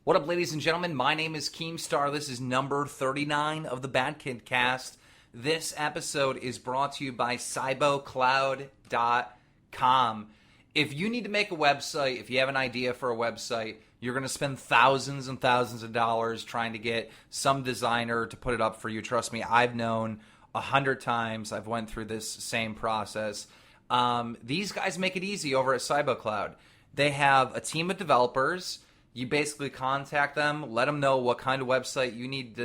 What up, ladies and gentlemen? My name is Keemstar. This is number 39 of the BadKidCast. This episode is brought to you by cybocloud.com. If you need to make a website, if you have an idea for a website, you're going to spend thousands and thousands of dollars trying to get some designer to put it up for you. Trust me, I've known 100 times. I've went through this same process. These guys make it easy over at CyboCloud. They have a team of developers. You basically contact them, let them know what kind of website you need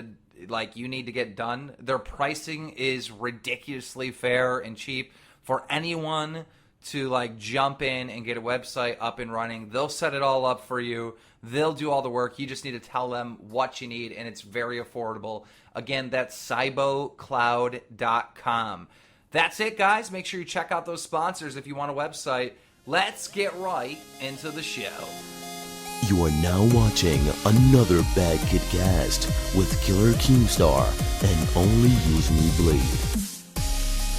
to get done. Their pricing is ridiculously fair and cheap for anyone to jump in and get a website up and running. They'll set it all up for you. They'll do all the work. You just need to tell them what you need, and it's very affordable. Again, that's cybocloud.com. That's it, guys. Make sure you check out those sponsors if you want a website. Let's get right into the show. You are now watching another BadKidCast with Killer Keemstar and Only Use Me Bleed.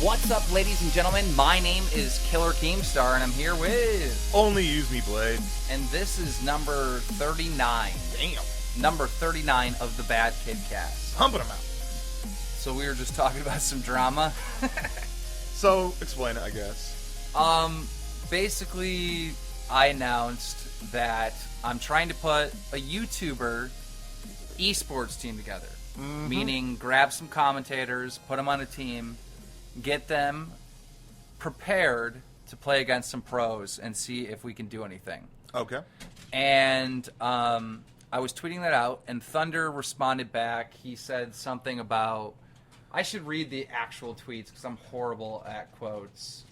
What's up, ladies and gentlemen? My name is Killer Keemstar, and I'm here with... Only Use Me Blade. And this is number 39. Damn. Number 39 of the BadKidCast. Humping them out. So we were just talking about some drama. So, explain it, I guess. Basically, I announced that I'm trying to put a YouTuber esports team together. Mm-hmm. Meaning, grab some commentators, put them on a team, get them prepared to play against some pros and see if we can do anything. Okay. And I was tweeting that out, and Thunder responded back. He said something about... I should read the actual tweets because I'm horrible at quotes.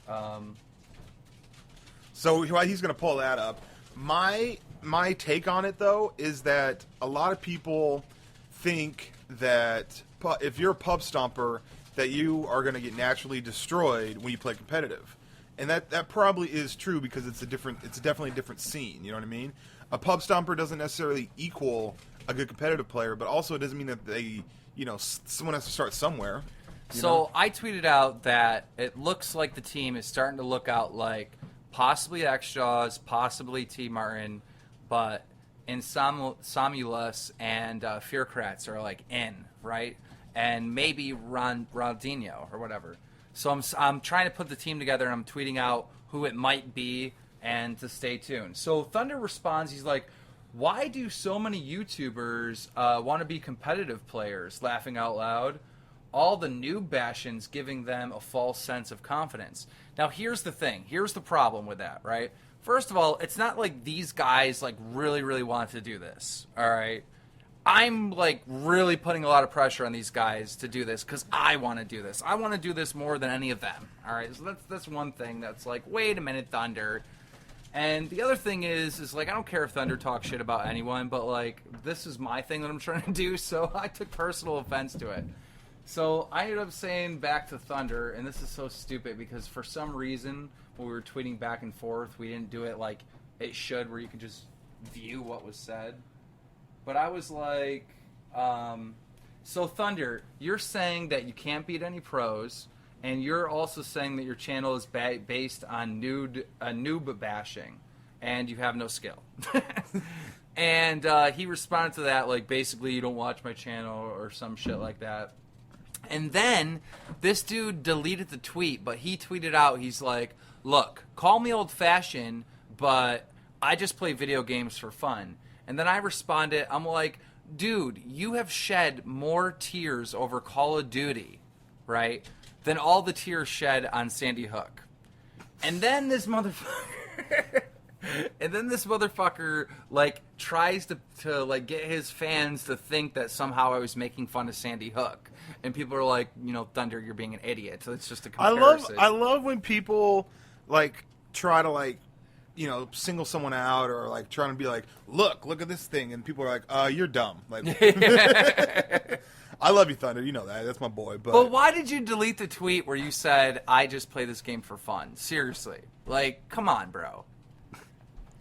So while he's going to pull that up, my take on it, though, is that a lot of people think that if you're a pub stomper, that you are going to get naturally destroyed when you play competitive. And that probably is true because it's definitely a different scene, you know what I mean? A pub stomper doesn't necessarily equal a good competitive player, but also it doesn't mean that they, someone has to start somewhere. So I tweeted out that it looks like the team is starting to look out like possibly X-Jaws, possibly T. Martin, but Somulus and Fearcrats are in, right? And maybe Ronaldinho or whatever. So I'm trying to put the team together, and I'm tweeting out who it might be and to stay tuned. So Thunder responds, he's like, why do so many YouTubers want to be competitive players? Laughing out loud. All the noob bashing's giving them a false sense of confidence. Now, here's the thing. Here's the problem with that, right? First of all, it's not like these guys really, really want to do this, all right? I'm really putting a lot of pressure on these guys to do this because I want to do this. I want to do this more than any of them, all right? So that's one thing that's wait a minute, Thunder. And the other thing is I don't care if Thunder talks shit about anyone, but this is my thing that I'm trying to do, so I took personal offense to it. So I ended up saying back to Thunder, and this is so stupid because for some reason when we were tweeting back and forth, we didn't do it like it should, where you could just view what was said. But I was like, so Thunder, you're saying that you can't beat any pros, and you're also saying that your channel is based on noob bashing, and you have no skill. And he responded to that basically you don't watch my channel or some shit like that. And then this dude deleted the tweet, but he tweeted out, he's like, look, call me old-fashioned, but I just play video games for fun. And then I responded, I'm like, dude, you have shed more tears over Call of Duty, right, than all the tears shed on Sandy Hook. And then this motherfucker... And then this motherfucker, tries to get his fans to think that somehow I was making fun of Sandy Hook. And people are like, Thunder, you're being an idiot. So it's just a comparison. I love when people, try to, single someone out or, trying to be like, look at this thing. And people are like, you're dumb. I love you, Thunder. You know that. That's my boy. But why did you delete the tweet where you said, I just play this game for fun? Seriously. Come on, bro.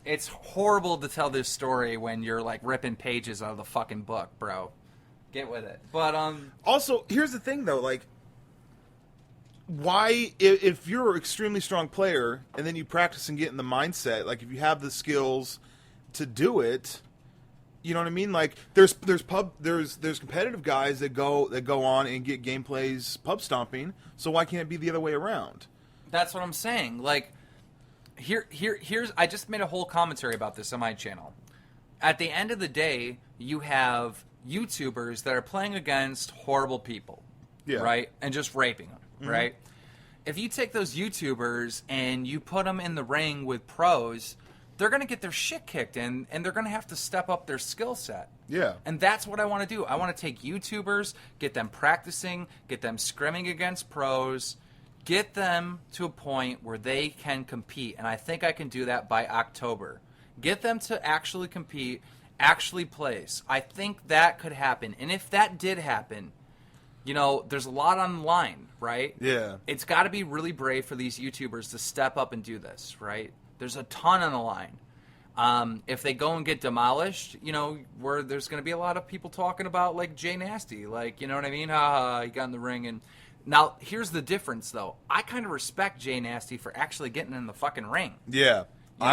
It's horrible to tell this story when you're ripping pages out of the fucking book, bro. Get with it. But also, here's the thing though, why if you're an extremely strong player and then you practice and get in the mindset, if you have the skills to do it, You know what I mean? Like there's competitive guys that go on and get gameplays pub stomping. So why can't it be the other way around? That's what I'm saying. Like here's I just made a whole commentary about this on my channel. At the end of the day, you have YouTubers that are playing against horrible people, right? And just raping them, right? If you take those YouTubers and you put them in the ring with pros, they're going to get their shit kicked in, and they're going to have to step up their skill set. Yeah. And that's what I want to do. I want to take YouTubers, get them practicing, get them scrimming against pros, get them to a point where they can compete. And I think I can do that by October. Get them to actually compete, actually place. I think that could happen. And if that did happen, you know, there's a lot on the line, right? Yeah. It's got to be really brave for these YouTubers to step up and do this, right? There's a ton on the line. If they go and get demolished, you know, where there's going to be a lot of people talking about, like, Jay Nasty. Like, you know what I mean? Ha, he got in the ring. And now, here's the difference, though. I kind of respect Jay Nasty for actually getting in the fucking ring. Yeah. You know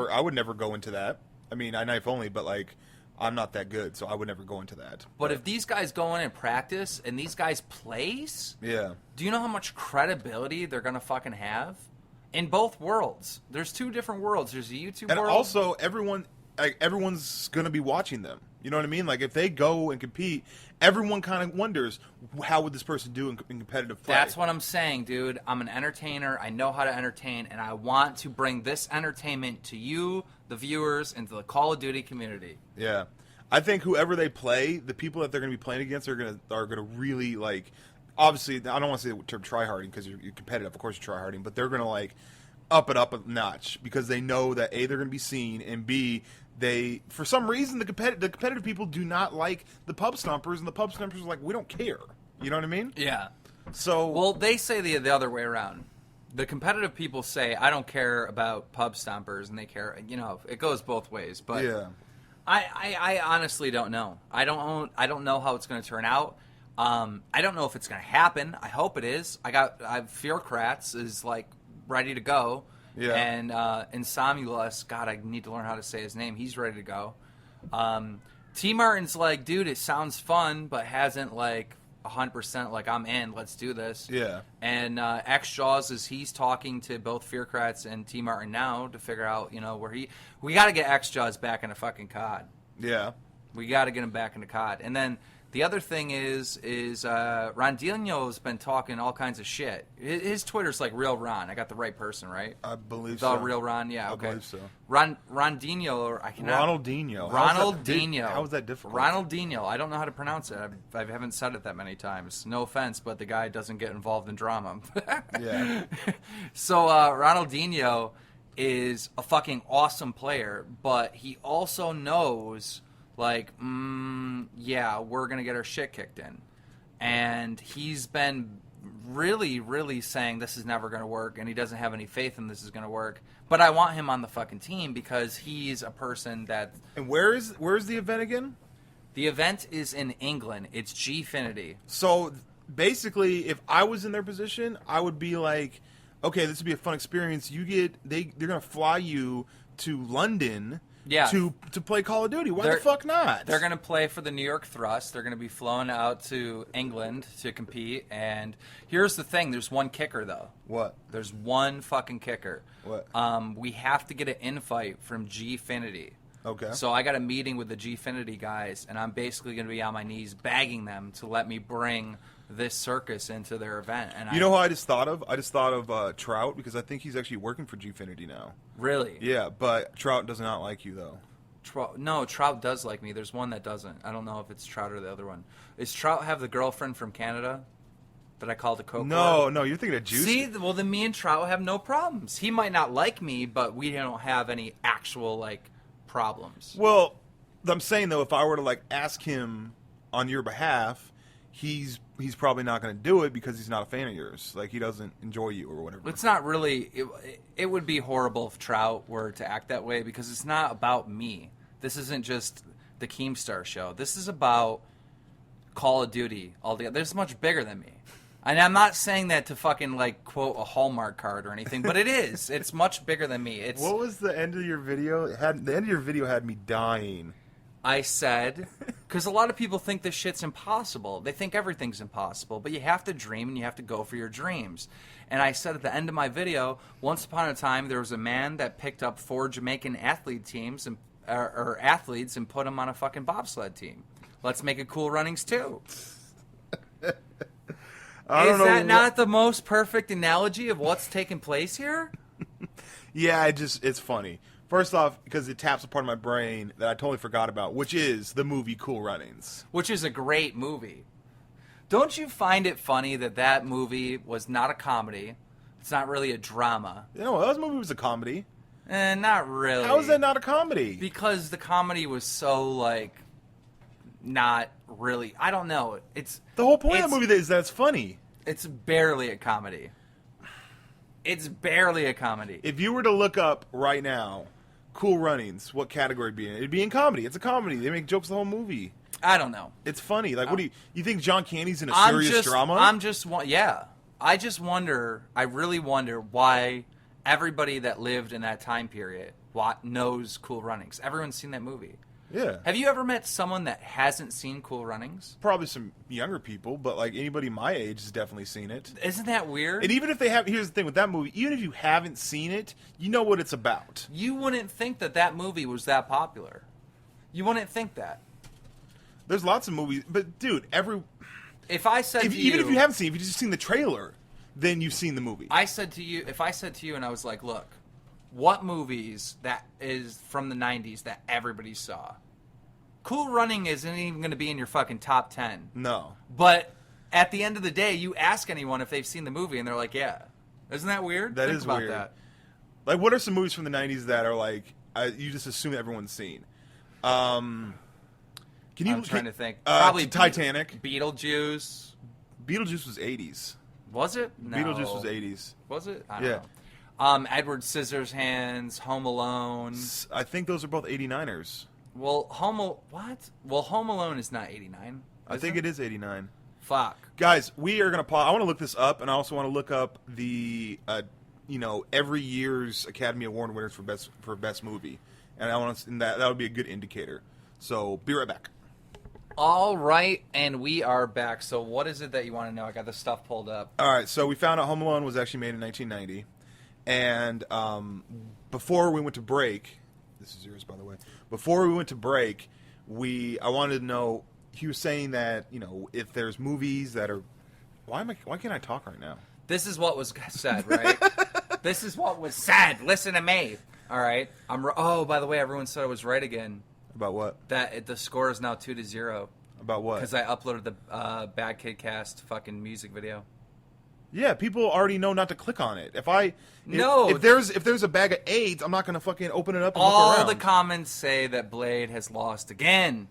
I would never go into that. I mean, I knife only, but, like, I'm not that good, so I would never go into that. But if these guys go in and practice, and these guys place, yeah, do you know how much credibility they're going to fucking have? In both worlds. There's two different worlds. There's a YouTube and world. And also, everyone's going to be watching them. You know what I mean? Like, if they go and compete, everyone kind of wonders, how would this person do in competitive play? That's what I'm saying, dude. I'm an entertainer. I know how to entertain, and I want to bring this entertainment to you, the viewers, and to the Call of Duty community. Yeah. I think whoever they play, the people that they're going to be playing against are going to really, like, obviously, I don't want to say the term try-harding because you're competitive. Of course you're try-harding, but they're going to, like, up it up a notch because they know that, A, they're going to be seen, and B, they, for some reason, the competitive people do not like the pub stompers, and the pub stompers are like, we don't care. You know what I mean? Yeah. So, well, they say the other way around. The competitive people say, I don't care about pub stompers, and they care, you know, it goes both ways. But yeah. I honestly don't know. I don't know how it's going to turn out. I don't know if it's going to happen. I hope it is. I have Fearcrats is, like, ready to go. Yeah. And Insomulus, God, I need to learn how to say his name. He's ready to go. T. Martin's like, dude, it sounds fun, but hasn't, like, 100% like, I'm in, let's do this. Yeah. And X Jaws he's talking to both Fearcrats and T. Martin now to figure out, you know, we got to get X Jaws back in a fucking COD. Yeah. We got to get him back into COD. And then the other thing is Rondinho's been talking all kinds of shit. His Twitter's like Real Ron. I got the right person, right? I believe it's so. all Real Ron, yeah. Okay. I believe so. Rondinho, or I cannot. Ronaldinho. Ronaldinho. How is that difficult? Ronaldinho. I don't know how to pronounce it. I haven't said it that many times. No offense, but the guy doesn't get involved in drama. Yeah. So Ronaldinho is a fucking awesome player, but he also knows, like, yeah, we're going to get our shit kicked in. And he's been really, really saying this is never going to work, and he doesn't have any faith in this is going to work. But I want him on the fucking team because he's a person that... And where's the event again? The event is in England. It's Gfinity. So, basically, if I was in their position, I would be like, okay, this would be a fun experience. They're going to fly you to London... Yeah. To play Call of Duty. Why the fuck not? They're going to play for the New York Thrust. They're going to be flown out to England to compete. And here's the thing. There's one kicker, though. What? There's one fucking kicker. What? We have to get an invite from Gfinity. Okay. So I got a meeting with the Gfinity guys, and I'm basically going to be on my knees begging them to let me bring this circus into their event. And you know who I just thought of? I just thought of Trout, because I think he's actually working for Gfinity now. Really? Yeah, but Trout does not like you, though. No, Trout does like me. There's one that doesn't. I don't know if it's Trout or the other one. Does Trout have the girlfriend from Canada that I called the Coke? No, you're thinking of Juicy. See, well, then me and Trout have no problems. He might not like me, but we don't have any actual, like, problems. Well, I'm saying, though, if I were to, like, ask him on your behalf, he's probably not going to do it because he's not a fan of yours. Like, he doesn't enjoy you or whatever. It's not really... It would be horrible if Trout were to act that way because it's not about me. This isn't just the Keemstar show. This is about Call of Duty altogether. This is much bigger than me. And I'm not saying that to fucking, like, quote a Hallmark card or anything, but it is. It's much bigger than me. What was the end of your video? The end of your video had me dying. I said, because a lot of people think this shit's impossible. They think everything's impossible, but you have to dream and you have to go for your dreams. And I said at the end of my video, once upon a time, there was a man that picked up 4 Jamaican athlete teams and or athletes and put them on a fucking bobsled team. Let's make it Cool Runnings too. Is that not the most perfect analogy of what's taking place here? Yeah, it's funny. First off, because it taps a part of my brain that I totally forgot about, which is the movie Cool Runnings. Which is a great movie. Don't you find it funny that movie was not a comedy? It's not really a drama. No, that movie was a comedy. Not really. How is that not a comedy? Because the comedy was so, like, not really... I don't know. It's the whole point of the movie is that it's funny. It's barely a comedy. It's barely a comedy. If you were to look up right now, Cool Runnings, what category it'd be in? It'd be in comedy. It's a comedy. They make jokes the whole movie. I don't know. It's funny. Like, what do you think John Candy's in a serious drama? I just wonder, I really wonder why everybody that lived in that time period knows Cool Runnings. Everyone's seen that movie. Yeah. Have you ever met someone that hasn't seen Cool Runnings? Probably some younger people, but like anybody my age has definitely seen it. Isn't that weird? And even if they have, here's the thing with that movie, even if you haven't seen it, you know what it's about. You wouldn't think that movie was that popular. You wouldn't think that. There's lots of movies, but dude, if I said to you, even if you haven't seen, if you've just seen the trailer, then you've seen the movie. If I said to you and I was like, look, what movies that is from the 90s that everybody saw? Cool Running isn't even going to be in your fucking top 10. No. But at the end of the day, you ask anyone if they've seen the movie and they're like, yeah. Isn't that weird? That Think is about weird. That. Like, what are some movies from the 90s that are like, you just assume everyone's seen? I'm trying to think. Probably Titanic. Beetlejuice. Beetlejuice was 80s. Was it? No. Beetlejuice was 80s. Was it? I don't know. Edward Scissorhands, Home Alone. I think those are both 89ers. Well, Home Alone is not 89. I think it is 89. Fuck. Guys, we are going to pause. I want to look this up, and I also want to look up the, every year's Academy Award winners for best movie. And I want to, and that would be a good indicator. So, be right back. All right, and we are back. So what is it that you want to know? I got the stuff pulled up. All right, so we found out Home Alone was actually made in 1990. And before we went to break, this is yours, by the way. Before we went to break, I wanted to know, he was saying that, if there's movies that are... Why can't I talk right now? This is what was said, right? This is what was said. Listen to me. All right. Oh, by the way, everyone said I was right again. About what? That the score is now 2-0. About what? Because I uploaded the BadKidCast fucking music video. Yeah, people already know not to click on it. If there's a bag of AIDS, I'm not gonna fucking open it up and look around. All the comments say that Blade has lost again.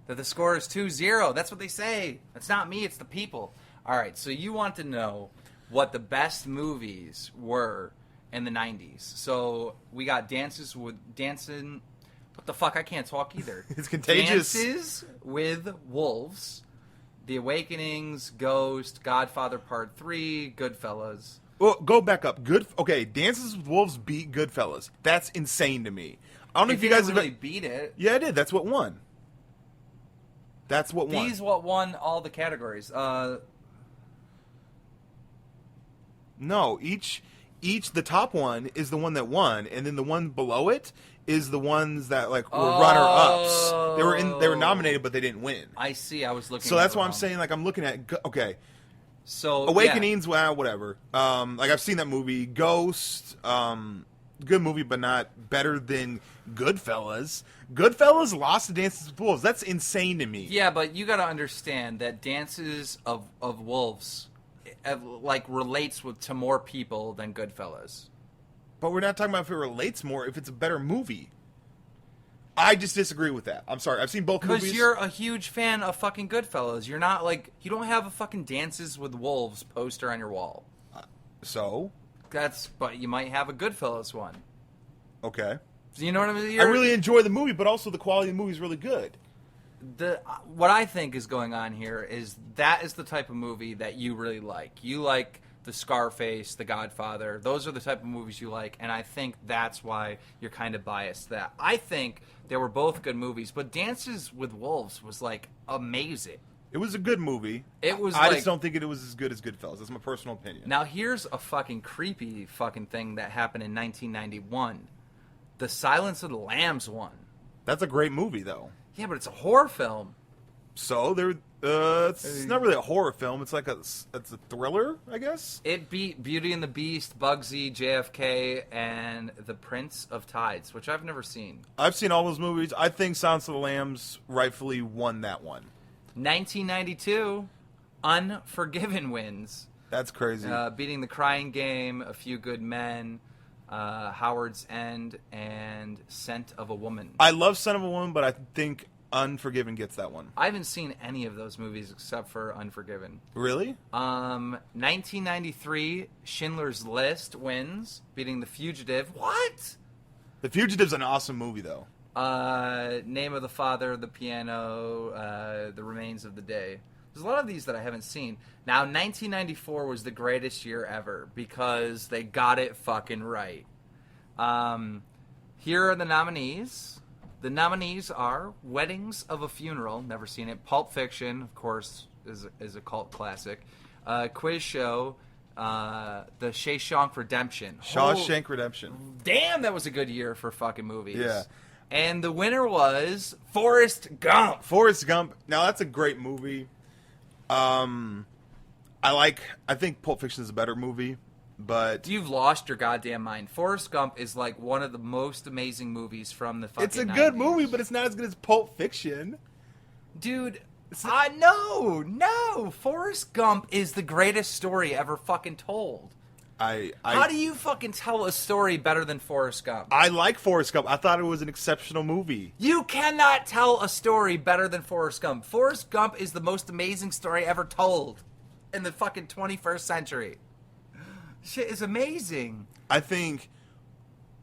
That the score is 2-0. That's what they say. That's not me. It's the people. All right. So you want to know what the best movies were in the 90s. So we got Dancing. What the fuck? I can't talk either. It's contagious. Dances with Wolves, The Awakenings, Ghost, Godfather Part 3, Goodfellas. Well, go back up. Okay, Dances with Wolves beat Goodfellas. That's insane to me. I don't know if you guys really beat it. Yeah, I did. That's what won. These what won all the categories. No, the top one is the one that won, and then the one below it is the ones that were runner-ups. They were nominated, but they didn't win. I see. I was looking. So that's why I'm saying, I'm looking at. Okay. So Awakenings, well, whatever. I've seen that movie. Ghost, good movie, but not better than Goodfellas. Goodfellas lost to Dances with Wolves. That's insane to me. Yeah, but you got to understand that Dances of Wolves relates to more people than Goodfellas. But we're not talking about if it relates more, if it's a better movie. I just disagree with that. I'm sorry. I've seen both movies. Because you're a huge fan of fucking Goodfellas. You're not you don't have a fucking Dances with Wolves poster on your wall. So? But you might have a Goodfellas one. Okay. So you know what I mean? I really enjoy the movie, but also the quality of the movie is really good. What I think is going on here is that is the type of movie that you really like. You like the Scarface, the Godfather. Those are the type of movies you like, and I think that's why you're kind of biased. That I think they were both good movies, but Dances with Wolves was like amazing. It was a good movie. It was. I just don't think it was as good as Goodfellas. That's my personal opinion. Now here's a fucking creepy fucking thing that happened in 1991. The Silence of the Lambs won. That's a great movie, though. Yeah, but it's a horror film. So it's not really a horror film. It's like it's a thriller, I guess. It beat Beauty and the Beast, Bugsy, JFK, and The Prince of Tides, which I've never seen. I've seen all those movies. I think Silence of the Lambs rightfully won that one. 1992, Unforgiven wins. That's crazy. Beating The Crying Game, A Few Good Men, Howard's End, and Scent of a Woman. I love Son of a Woman, but I think Unforgiven gets that one. I haven't seen any of those movies except for Unforgiven. Really? 1993, Schindler's List wins, beating The Fugitive. What? The Fugitive's an awesome movie, though. Name of the Father, The Piano, The Remains of the Day. There's a lot of these that I haven't seen. Now, 1994 was the greatest year ever because they got it fucking right. Here are the nominees. The nominees are Weddings of a Funeral, never seen it. Pulp Fiction, of course, is a cult classic. Quiz Show, The Shawshank Redemption. Shawshank Redemption. Damn, that was a good year for fucking movies. Yeah. And the winner was Forrest Gump. Forrest Gump. Now, that's a great movie. I think Pulp Fiction is a better movie, but You've lost your goddamn mind. Forrest Gump is like one of the most amazing movies from the fucking it's a good 90s. movie, but it's not as good as Pulp Fiction. Dude, no. Forrest Gump is the greatest story ever fucking told. How do you fucking tell a story better than Forrest Gump? I like Forrest Gump. I thought it was an exceptional movie. You cannot tell a story better than Forrest Gump. Forrest Gump is the most amazing story ever told in the fucking 21st century. Shit is amazing. I think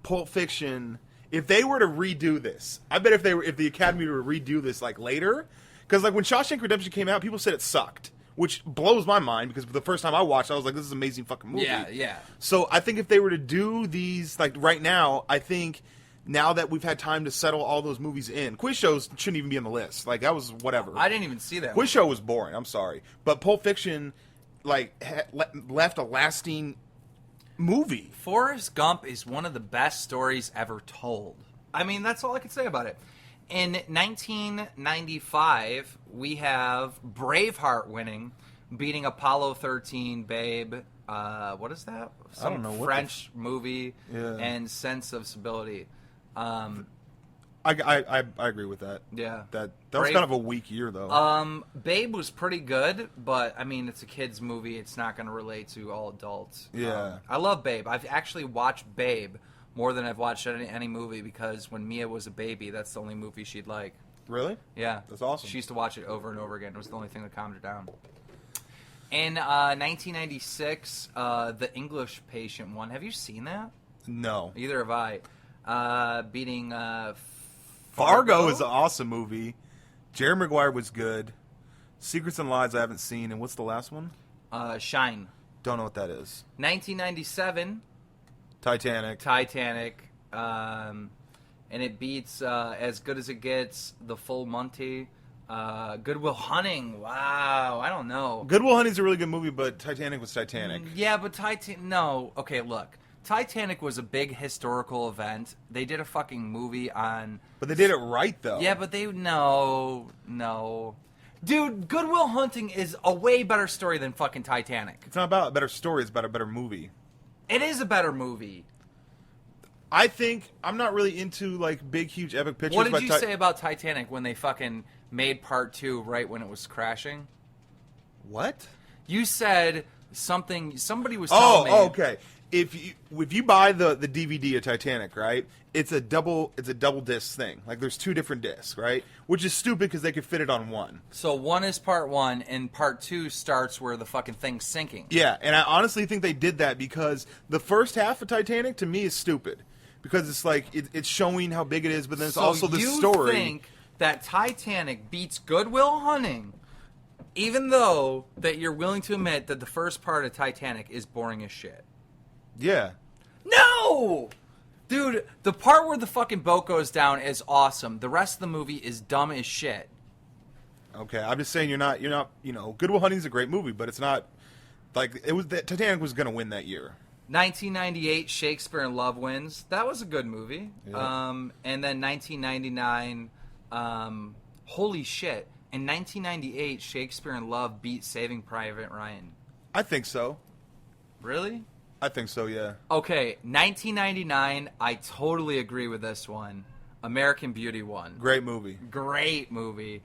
Pulp Fiction, if they were to redo this, I bet if the Academy were to redo this like later, because like when Shawshank Redemption came out, people said it sucked. Which blows my mind because the first time I watched it, I was like, this is an amazing fucking movie. Yeah. So I think if they were to do these, like right now, I think now that we've had time to settle all those movies in, Quiz Shows shouldn't even be on the list. Like, that was whatever. I didn't even see that Quiz Show was boring, I'm sorry. But Pulp Fiction, like, left a lasting movie. Forrest Gump is one of the best stories ever told. I mean, that's all I can say about it. In 1995, we have Braveheart winning, beating Apollo 13, Babe. What is that? I don't know. What French movie. Yeah. And Sense of Stability. I agree with that. Yeah. That was kind of a weak year, though. Babe was pretty good, but, I mean, it's a kid's movie. It's not going to relate to all adults. Yeah. I love Babe. I've actually watched Babe more than I've watched any movie because when Mia was a baby, that's the only movie she'd like. Really? Yeah. That's awesome. She used to watch it over and over again. It was the only thing that calmed her down. In 1996, The English Patient won. Have you seen that? No. Either have I. Beating Fargo is an awesome movie. Jerry Maguire was good. Secrets and Lies I haven't seen. And what's the last one? Shine. Don't know what that is. 1997. Titanic. And it beats As Good as It Gets, The Full Monty, Good Will Hunting. Wow, I don't know. Good Will Hunting's a really good movie, but Titanic was Titanic. Yeah, but no. Okay, look. Titanic was a big historical event. They did a fucking movie on... But they did it right, though. Yeah, but No. Dude, Good Will Hunting is a way better story than fucking Titanic. It's not about a better story, it's about a better movie. It is a better movie. I think I'm not really into like big, huge, epic pictures. What did you say about Titanic when they fucking made part 2 right when it was crashing? What? You said something. Somebody was telling me. Oh, okay. If you buy the DVD of Titanic, right? It's a double disc thing. Like there's 2 different discs, right? Which is stupid because they could fit it on one. So one is part 1, and part 2 starts where the fucking thing's sinking. Yeah, and I honestly think they did that because the first half of Titanic to me is stupid because it's like it's showing how big it is, but then it's also the story. You think that Titanic beats Good Will Hunting Even though that you're willing to admit that the first part of Titanic is boring as shit. Yeah. No! Dude, the part where the fucking boat goes down is awesome. The rest of the movie is dumb as shit. Okay, I'm just saying you're not, Good Will Hunting is a great movie, but it's not, Titanic was going to win that year. 1998, Shakespeare in Love wins. That was a good movie. Yeah. And then 1999, holy shit. In 1998, Shakespeare in Love beat Saving Private Ryan. I think so. Really? I think so, yeah. Okay, 1999, I totally agree with this one. American Beauty won. Great movie. Great movie.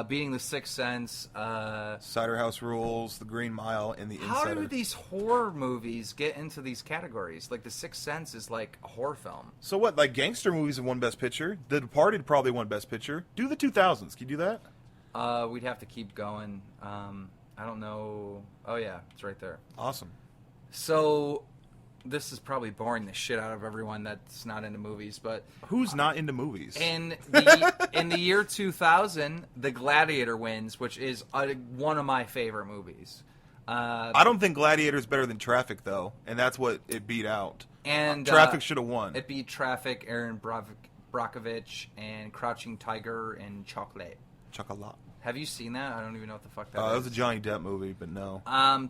Beating The Sixth Sense. Cider House Rules, The Green Mile, and The Insider. How do these horror movies get into these categories? Like, The Sixth Sense is like a horror film. So what, like gangster movies have won Best Picture? The Departed probably won Best Picture. Do the 2000s. Can you do that? We'd have to keep going. I don't know. Oh, yeah, it's right there. Awesome. So, this is probably boring the shit out of everyone that's not into movies, but... Who's not into movies? In the year 2000, The Gladiator wins, which is one of my favorite movies. I don't think Gladiator's better than Traffic, though, and that's what it beat out. And Traffic should have won. It beat Traffic, Aaron Brockovich, and Crouching Tiger, and Chocolate. Chocolat. Have you seen that? I don't even know what the fuck that That is. was a Johnny Depp movie, but no.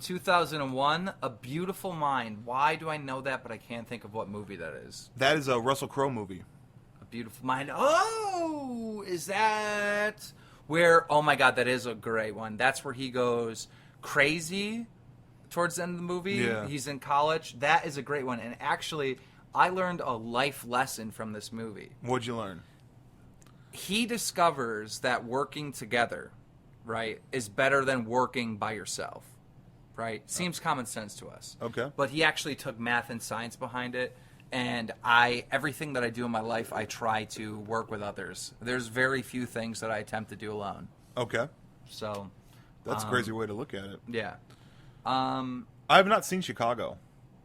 2001, A Beautiful Mind. Why do I know that, but I can't think of what movie that is? That is a Russell Crowe movie. A Beautiful Mind. Oh, is that where? Oh my God, that is a great one. That's where he goes crazy towards the end of the movie. Yeah. He's in college. That is a great one. And actually, I learned a life lesson from this movie. What'd you learn? He discovers that working together, right, is better than working by yourself, right? Seems common sense to us. Okay. But he actually took math and science behind it, and everything that I do in my life, I try to work with others. There's very few things that I attempt to do alone. Okay. So... That's a crazy way to look at it. Yeah. I have not seen Chicago.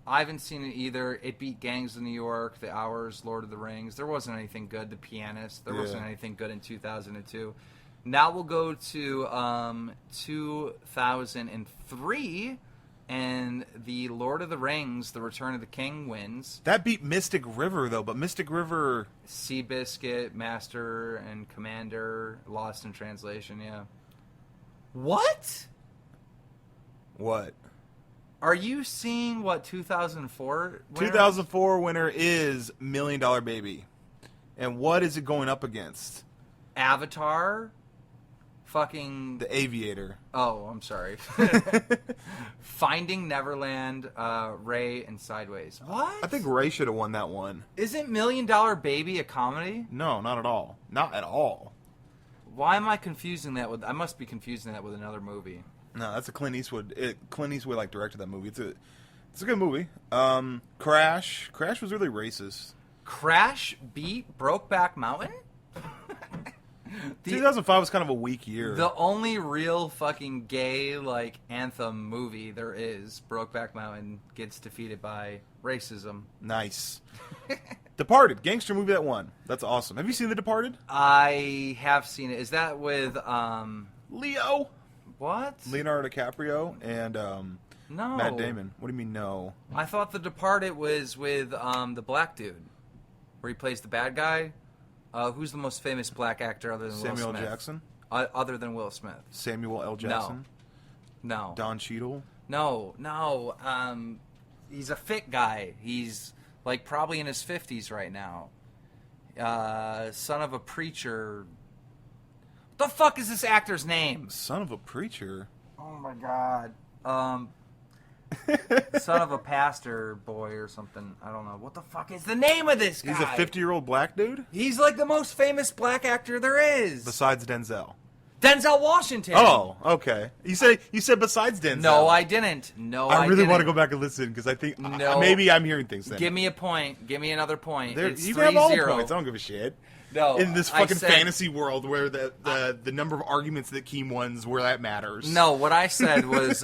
I haven't seen it either. It beat Gangs of New York, The Hours, Lord of the Rings. There wasn't anything good. The Pianist. There wasn't anything good in 2002. Now we'll go to 2003, and the Lord of the Rings, The Return of the King wins. That beat Mystic River, though, but Mystic River... Seabiscuit, Master and Commander, Lost in Translation, yeah. What? What? Are you seeing what 2004 winner? 2004 winner is $1 Million Baby. And what is it going up against? Avatar? Fucking... The Aviator. Oh, I'm sorry. Finding Neverland, Ray, and Sideways. What? I think Ray should have won that one. Isn't $1 Million Baby a comedy? No, not at all. Not at all. Why am I confusing that with... I must be confusing that with another movie. No, that's a Clint Eastwood. Clint Eastwood directed that movie. It's a good movie. Crash. Crash was really racist. Crash beat Brokeback Mountain? 2005 was kind of a weak year. The only real fucking gay anthem movie there is, Brokeback Mountain, gets defeated by racism. Nice. Departed, gangster movie that won. That's awesome. Have you seen The Departed? I have seen it. Is that with Leo? What? Leonardo DiCaprio and No. Matt Damon. What do you mean no? I thought The Departed was with the black dude, where he plays the bad guy. Who's the most famous black actor other than Samuel Will Smith? Jackson? Other than Will Smith. Samuel L. Jackson? No. Don Cheadle? No. He's a fit guy. He's probably in his 50s right now. Son of a preacher. What the fuck is this actor's name? Son of a preacher? Oh my god. Son of a pastor boy or something. I don't know. What the fuck is the name of this guy? He's a 50-year-old black dude? He's the most famous black actor there is. Besides Denzel. Denzel Washington. Oh, okay. You said besides Denzel. No, I didn't. I really want to go back and listen because I think maybe I'm hearing things then. Give me a point. Give me another point. It's you can have all the 3-0. points. I don't give a shit. No, in this fucking fantasy world where the number of arguments that Keem wins where that matters. No, what I said was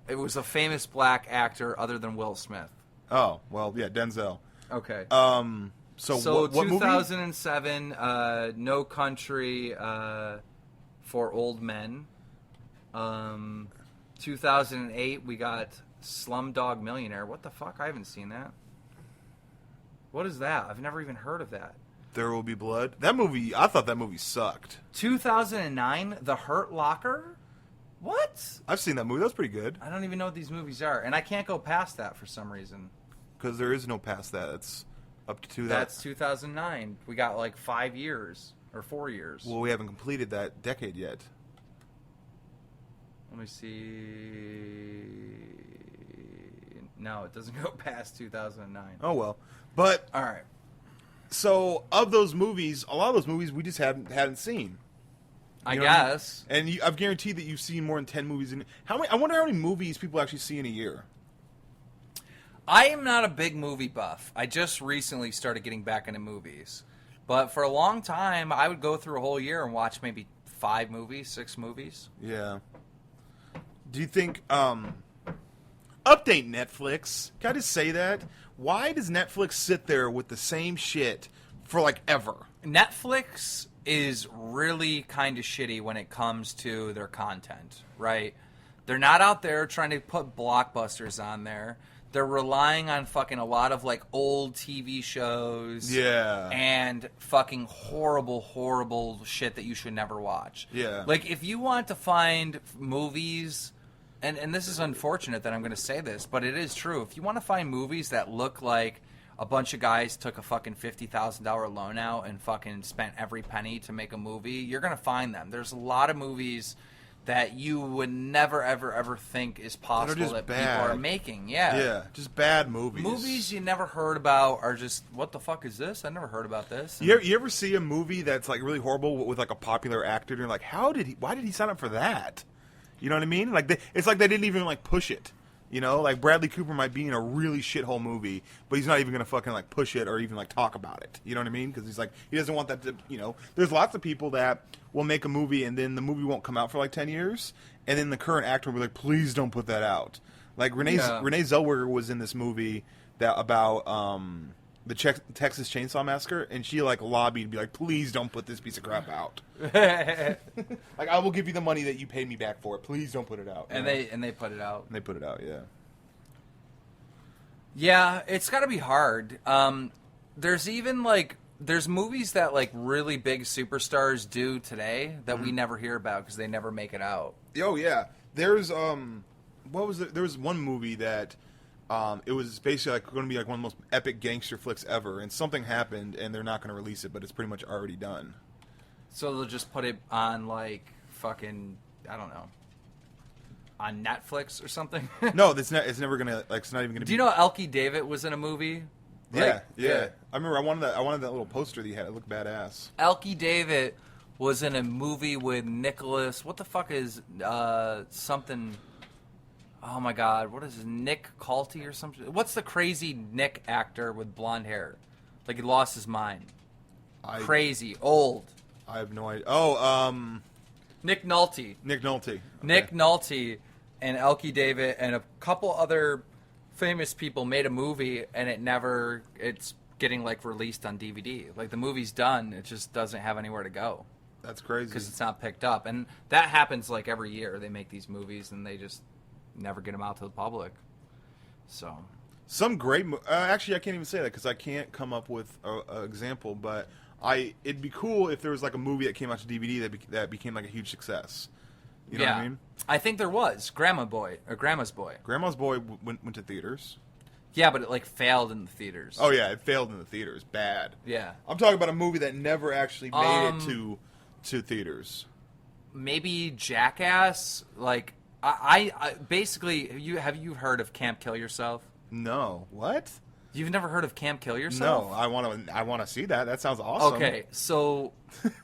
it was a famous black actor other than Will Smith. Oh, well, yeah, Denzel. Okay. So what 2007, No Country for Old Men. 2008, we got Slumdog Millionaire. What the fuck? I haven't seen that. What is that? I've never even heard of that. There Will Be Blood. That movie, I thought that movie sucked. 2009, The Hurt Locker? What? I've seen that movie. That's pretty good. I don't even know what these movies are, and I can't go past that for some reason. Because there is no past that. It's up to 2000. That's 2009. We got like 5 years or 4 years. Well, we haven't completed that decade yet. Let me see. No, it doesn't go past 2009. Oh, well. But, All right. so, of those movies, a lot of those movies we just hadn't seen. I You know what I mean? guess. And I've guaranteed that you've seen more than 10 movies. I wonder how many movies people actually see in a year. I am not a big movie buff. I just recently started getting back into movies. But for a long time, I would go through a whole year and watch maybe 5 movies, 6 movies. Yeah. Do you think, update Netflix? Can I just say that? Why does Netflix sit there with the same shit for, like, ever? Netflix is really kind of shitty when it comes to their content, right? They're not out there trying to put blockbusters on there. They're relying on fucking a lot of, like, old TV shows. Yeah. And fucking horrible, horrible shit that you should never watch. Yeah. Like, if you want to find movies, and this is unfortunate that I'm going to say this, but it is true. If you want to find movies that look like a bunch of guys took a fucking $50,000 loan out and fucking spent every penny to make a movie, you're going to find them. There's a lot of movies that you would never, ever, ever think is possible that people are making. Yeah. Yeah, just bad movies. Movies you never heard about are just, what the fuck is this? I never heard about this. And You ever see a movie that's, like, really horrible with, like, a popular actor, and you're like, why did he sign up for that? You know what I mean? Like, it's like they didn't even, like, push it. You know, like, Bradley Cooper might be in a really shithole movie, but he's not even going to fucking, like, push it or even, like, talk about it. You know what I mean? Because he's like, he doesn't want that to, you know. There's lots of people that will make a movie and then the movie won't come out for, like, 10 years, and then the current actor will be like, please don't put that out. Like, Renee Zellweger was in this movie that about the Texas Chainsaw Massacre, and she, like, lobbied to be like, please don't put this piece of crap out. Like, I will give you the money that you paid me back for it. Please don't put it out. And they put it out. And they put it out, yeah. Yeah, it's got to be hard. There's even, like, there's movies that, like, really big superstars do today that we never hear about because they never make it out. Oh, yeah. There's, what was it? There was one movie that, it was basically, like, going to be, like, one of the most epic gangster flicks ever, and something happened, and they're not going to release it, but it's pretty much already done. So they'll just put it on, like, fucking, I don't know, on Netflix or something? No, it's never going to, like, it's not even going to be. Do you know Elkie David was in a movie? Yeah. I remember I wanted that little poster that he had. It looked badass. Elkie David was in a movie with Nicholas. What the fuck is something? Oh my God, what is his, Nick Calte or something? What's the crazy Nick actor with blonde hair? Like he lost his mind. Crazy old. I have no idea. Oh, Nick Nolte. Nick Nolte. Okay. Nick Nolte and Elkie David and a couple other famous people made a movie, and it's getting, like, released on DVD. Like, the movie's done, it just doesn't have anywhere to go. That's crazy. Because it's not picked up. And that happens, like, every year. They make these movies, and they just never get them out to the public. So. Some great actually, I can't even say that because I can't come up with an example, but it'd be cool if there was, like, a movie that came out to DVD that became, like, a huge success. You know what I mean? I think there was. Grandma's Boy. Grandma's Boy went to theaters. Yeah, but it, like, failed in the theaters. Oh, yeah, it failed in the theaters. Bad. Yeah. I'm talking about a movie that never actually made it to theaters. Maybe Jackass. Like, I basically, have you heard of Camp Kill Yourself? No. What? You've never heard of Camp Kill Yourself? No, I want to see that. That sounds awesome. Okay, so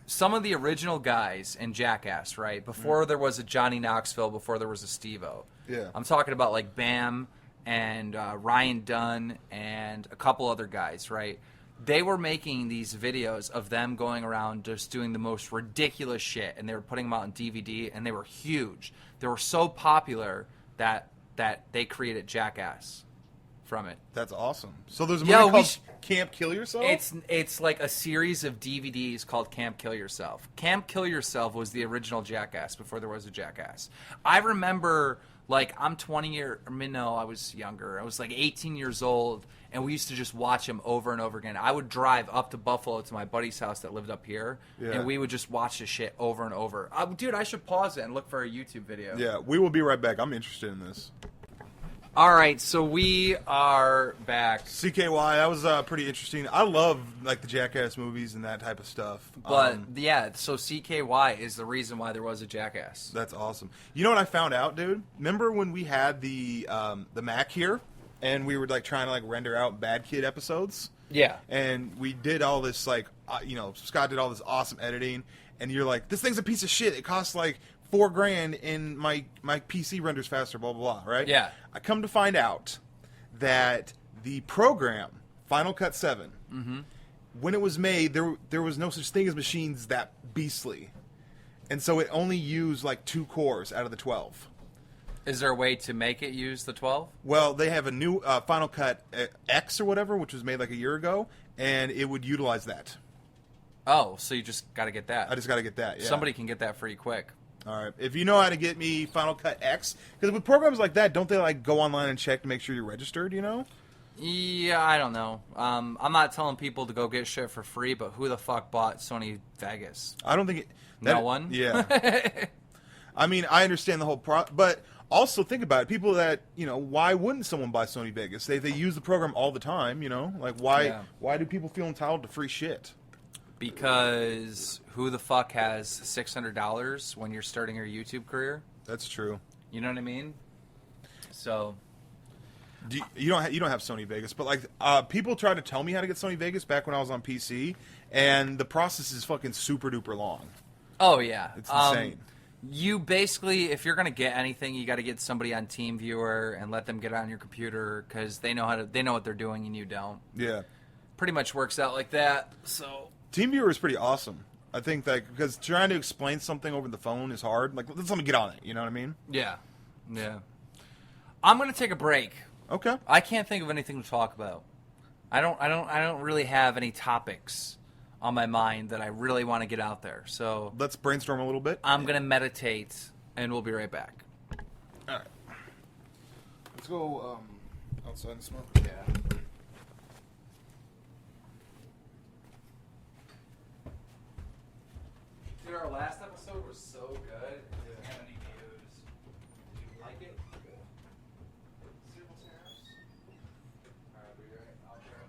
some of the original guys in Jackass, right? Before there was a Johnny Knoxville, before there was a Steve-O. Yeah. I'm talking about, like, Bam and Ryan Dunn and a couple other guys, right? They were making these videos of them going around just doing the most ridiculous shit, and they were putting them out on DVD, and they were huge. They were so popular that they created Jackass from it. That's awesome. So there's a Yo, movie we called Camp Kill Yourself? It's like a series of DVDs called Camp Kill Yourself. Camp Kill Yourself was the original Jackass before there was a Jackass. I remember, like, I'm 20 years... I mean, no, I was younger. I was, like, 18 years old, and we used to just watch them over and over again. I would drive up to Buffalo to my buddy's house that lived up here, and we would just watch this shit over and over. Dude, I should pause it and look for a YouTube video. Yeah, we will be right back. I'm interested in this. All right, so we are back. CKY, that was pretty interesting. I love like the Jackass movies and that type of stuff. But yeah, so CKY is the reason why there was a Jackass. That's awesome. You know what I found out, dude? Remember when we had the Mac here, and we were like trying to like render out Bad Kid episodes? Yeah. And we did all this like, Scott did all this awesome editing, and you're like, this thing's a piece of shit. It costs like $4,000 and my PC renders faster, blah, blah, blah, right? Yeah. I come to find out that the program, Final Cut 7, when it was made, there was no such thing as machines that beastly. And so it only used like 2 cores out of the 12. Is there a way to make it use the 12? Well, they have a new Final Cut X or whatever, which was made like a year ago, and it would utilize that. Oh, so you just got to get that. I just got to get that, yeah. Somebody can get that pretty quick. All right. If you know how to get me Final Cut X, because with programs like that, don't they like go online and check to make sure you're registered, you know? Yeah, I don't know. I'm not telling people to go get shit for free, but who the fuck bought Sony Vegas? I don't think No one? Yeah. I mean, I understand the whole but also think about it. People that, why wouldn't someone buy Sony Vegas? They use the program all the time, Like, why do people feel entitled to free shit? Because who the fuck has $600 when you're starting your YouTube career? That's true. You know what I mean? So you don't have Sony Vegas, but like people tried to tell me how to get Sony Vegas back when I was on PC, and the process is fucking super duper long. Oh yeah, it's insane. You basically, if you're gonna get anything, you got to get somebody on TeamViewer and let them get on your computer because they know what they're doing and you don't. Yeah, pretty much works out like that. So TeamViewer is pretty awesome. I think that because trying to explain something over the phone is hard. Like, let's let me get on it. You know what I mean? Yeah. I'm gonna take a break. Okay. I can't think of anything to talk about. I don't really have any topics on my mind that I really want to get out there. So let's brainstorm a little bit. I'm gonna meditate, and we'll be right back. All right. Let's go outside and smoke. Yeah. Dude, our last episode was so good. It didn't have any views. Did you like it? Good. Alright, we'll be right out there.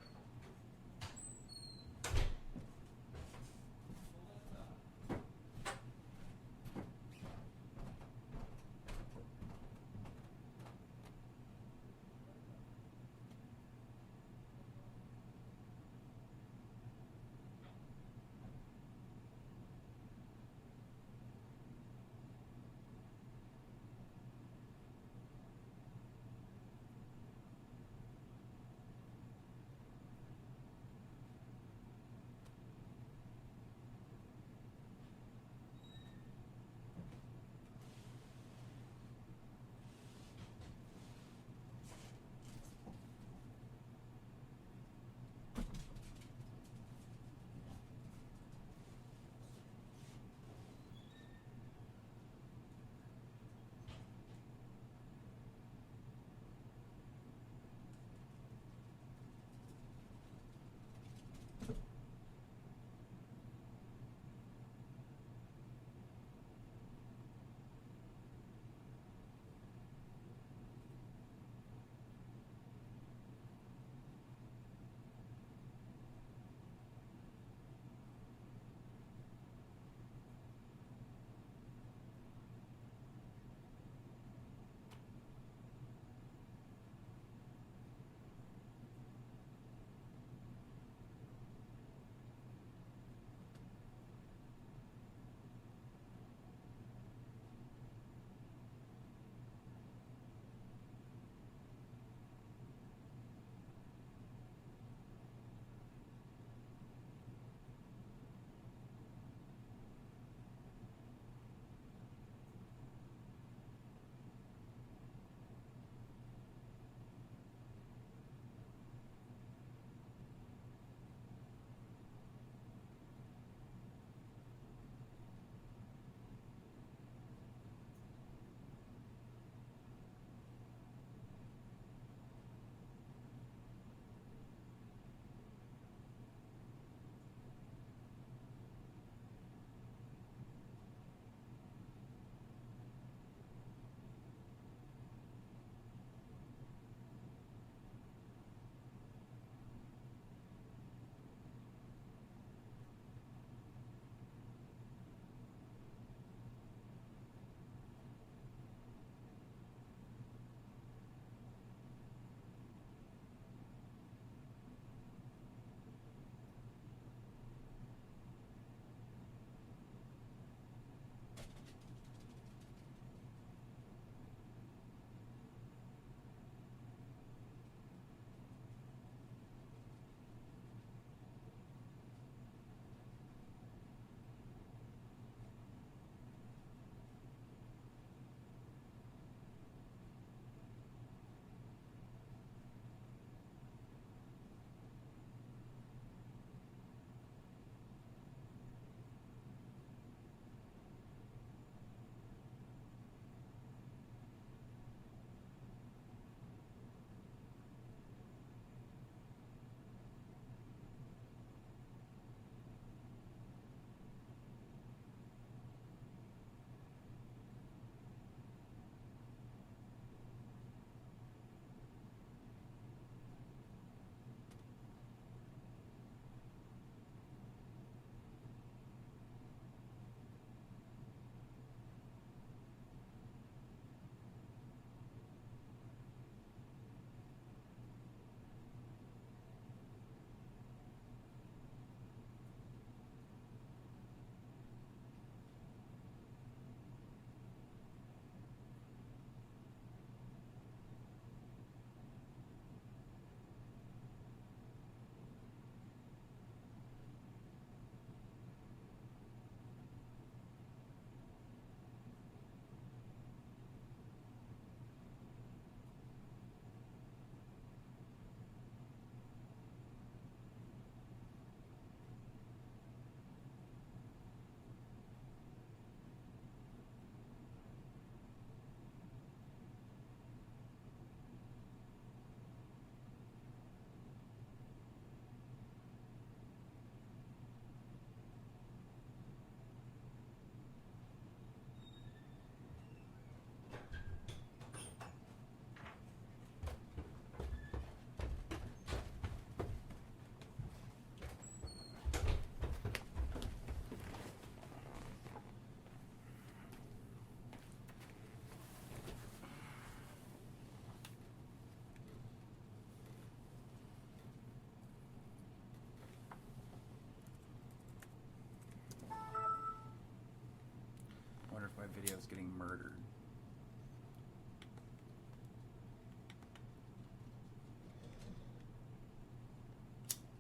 my video's getting murdered.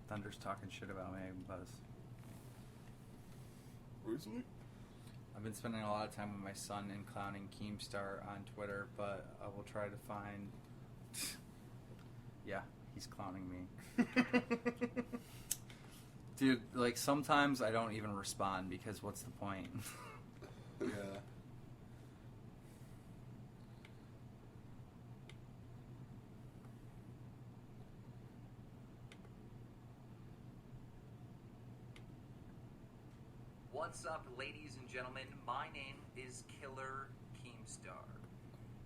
Thunder's talking shit about me, Buzz. Recently? I've been spending a lot of time with my son and clowning Keemstar on Twitter, but I will try to find... Yeah, he's clowning me. Dude, like, sometimes I don't even respond because what's the point? Yeah. What's up, ladies and gentlemen? My name is Killer Keemstar,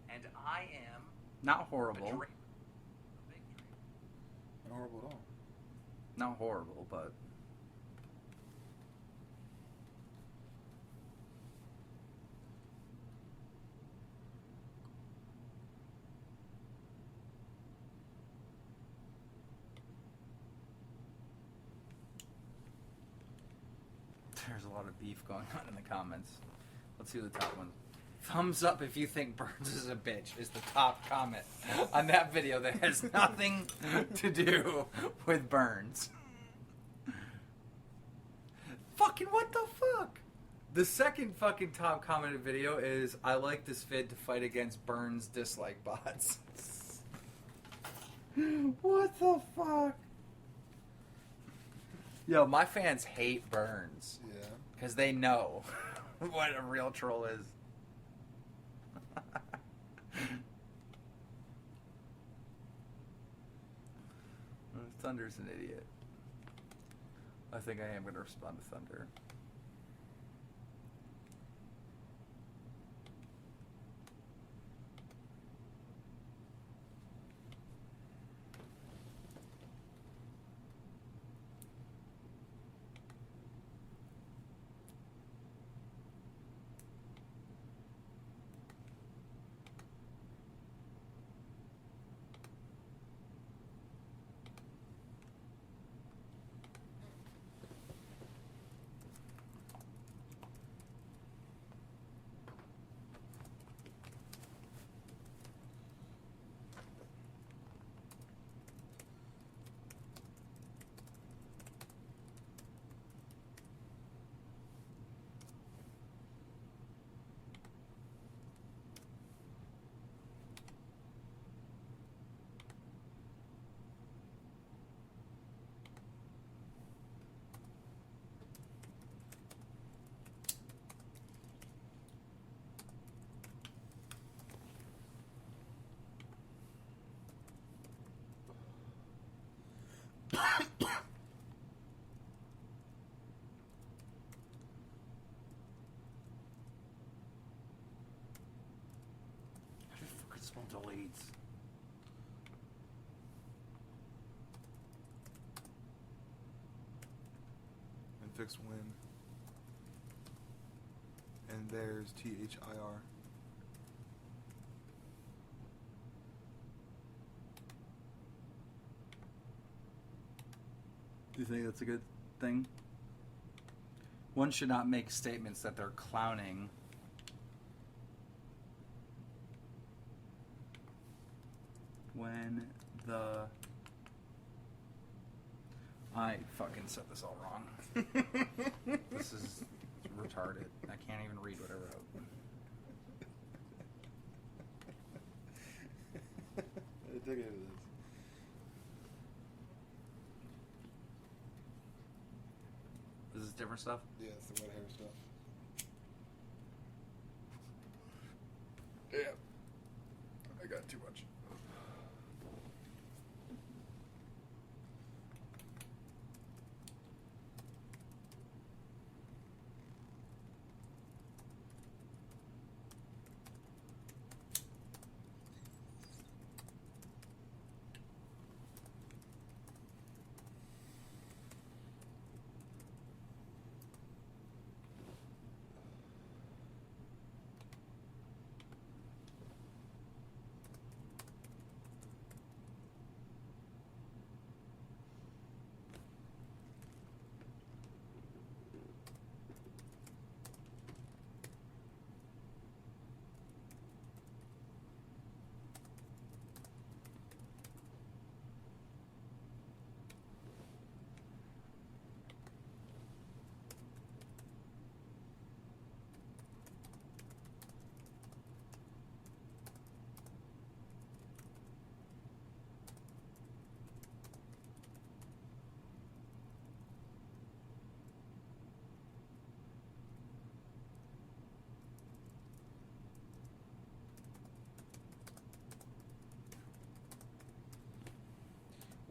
and I am... Not horrible. Not horrible at all. Not horrible, but... There's a lot of beef going on in the comments. Let's see the top one. Thumbs up if you think Burns is a bitch is the top comment on that video that has nothing to do with Burns. Fucking what the fuck? The second fucking top commented video is, I like this vid to fight against Burns dislike bots. What the fuck? Yo, my fans hate Burns. Yeah. Because they know what a real troll is. Thunder's an idiot. I think I am going to respond to Thunder. Small deletes. And fix win. And there's THIR. Do you think that's a good thing? One should not make statements that they're clowning. When the... I fucking said this all wrong. This is retarded. I can't even read what I wrote. Dig into this. This is different stuff? Yeah, it's the wet hair stuff. Yeah. I got too much.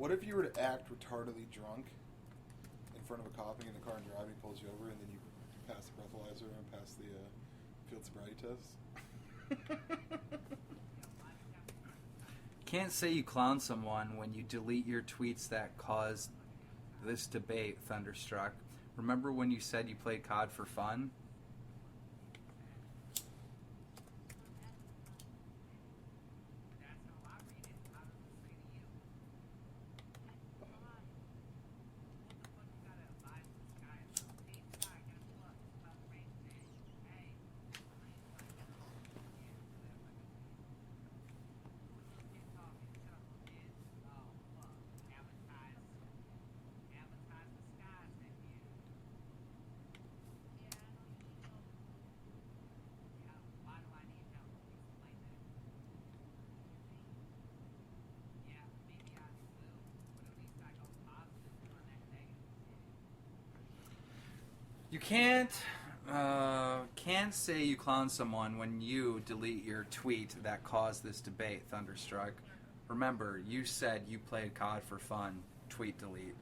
What if you were to act retardedly drunk in front of a cop in the car and driving, pulls you over, and then you pass the breathalyzer and pass the field sobriety test? Can't say you clown someone when you delete your tweets that caused this debate, Thunderstruck. Remember when you said you played COD for fun? You can't say you clown someone when you delete your tweet that caused this debate, Thunderstruck. Remember, you said you played COD for fun. Tweet delete.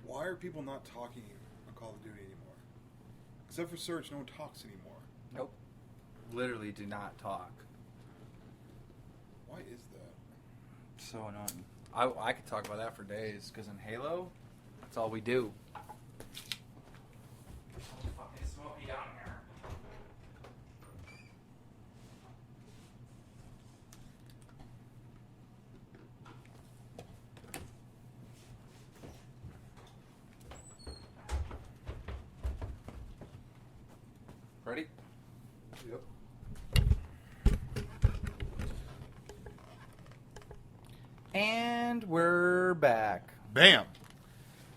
Why are people not talking on Call of Duty anymore? Except for Surge, no one talks anymore. Nope. Literally do not talk. Why is that? So annoying. I could talk about that for days, because in Halo, that's all we do. Fucking smoky down here. Ready? Yep. And we're back. Bam!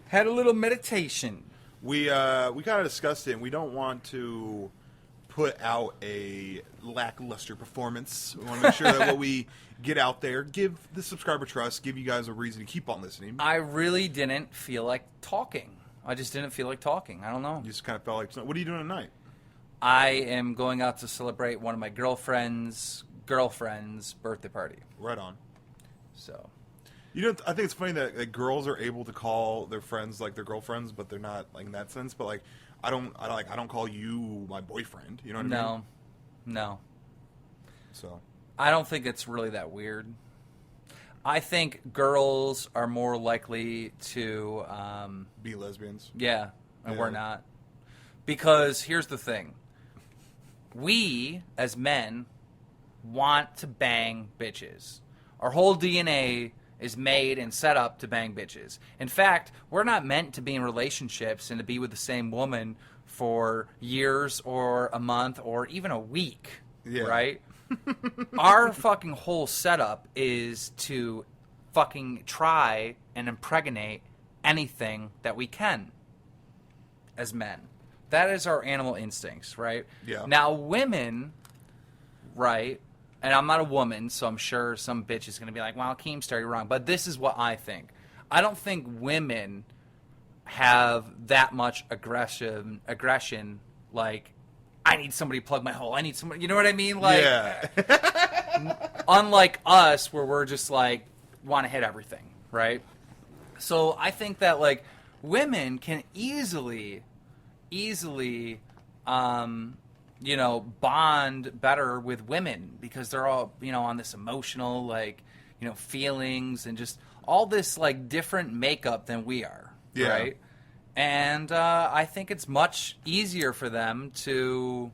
Had a little meditation. We kind of discussed it, and we don't want to put out a lackluster performance. We want to make sure that what we get out there, give the subscriber trust, give you guys a reason to keep on listening. I really didn't feel like talking. I just didn't feel like talking. I don't know. You just kind of felt like, what are you doing tonight? I am going out to celebrate one of my girlfriend's birthday party. Right on. So, You know, I think it's funny that girls are able to call their friends like their girlfriends, but they're not like in that sense. But like, I don't call you my boyfriend. You know what I mean? No. So, I don't think it's really that weird. I think girls are more likely to be lesbians. Yeah, and Yeah. we're not. Because here's the thing. We, as men, want to bang bitches. Our whole DNA is made and set up to bang bitches. In fact, we're not meant to be in relationships and to be with the same woman for years or a month or even a week, Yeah. right? Our fucking whole setup is to fucking try and impregnate anything that we can as men. That is our animal instincts, right? Yeah. Now, women, right, and I'm not a woman, so I'm sure some bitch is going to be like, well, Keemstar, you're wrong. But this is what I think. I don't think women have that much aggression, like, I need somebody to plug my hole. I need somebody, you know what I mean? Like, yeah. unlike us, where we're just like, want to hit everything, right? So I think that, like, women can easily, bond better with women because they're all, on this emotional, like, feelings and just all this, like, different makeup than we are, Yeah. right? And I think it's much easier for them to,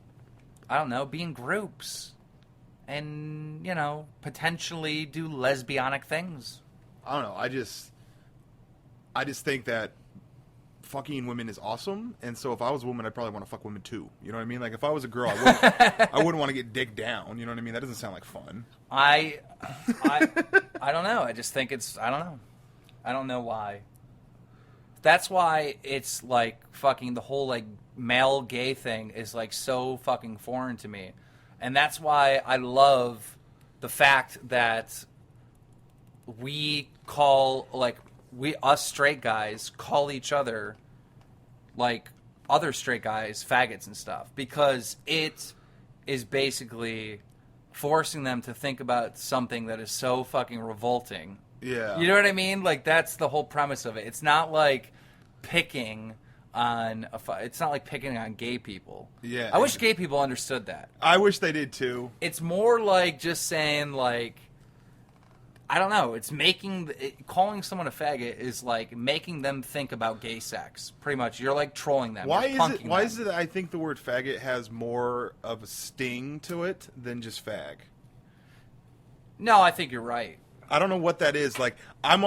I don't know, be in groups and, potentially do lesbianic things. I don't know. I just think that fucking women is awesome, and so if I was a woman, I'd probably want to fuck women too. You know what I mean? Like if I was a girl, I wouldn't want to get digged down. You know what I mean? That doesn't sound like fun. I don't know. I just think it's, I don't know. I don't know why. That's why it's like fucking the whole like male gay thing is like so fucking foreign to me. And that's why I love the fact that we call, like, us straight guys call each other, like, other straight guys faggots and stuff. Because it is basically forcing them to think about something that is so fucking revolting. Yeah. You know what I mean? Like, that's the whole premise of it. It's not like picking on it's not like picking on gay people. Yeah. I wish gay people understood that. I wish they did too. It's more like just saying, like, I don't know. It's calling someone a faggot is like making them think about gay sex. Pretty much, you're like trolling them. Why You're is it that I think the word faggot has more of a sting to it than just fag? No, I think you're right. I don't know what that is. Like, I'm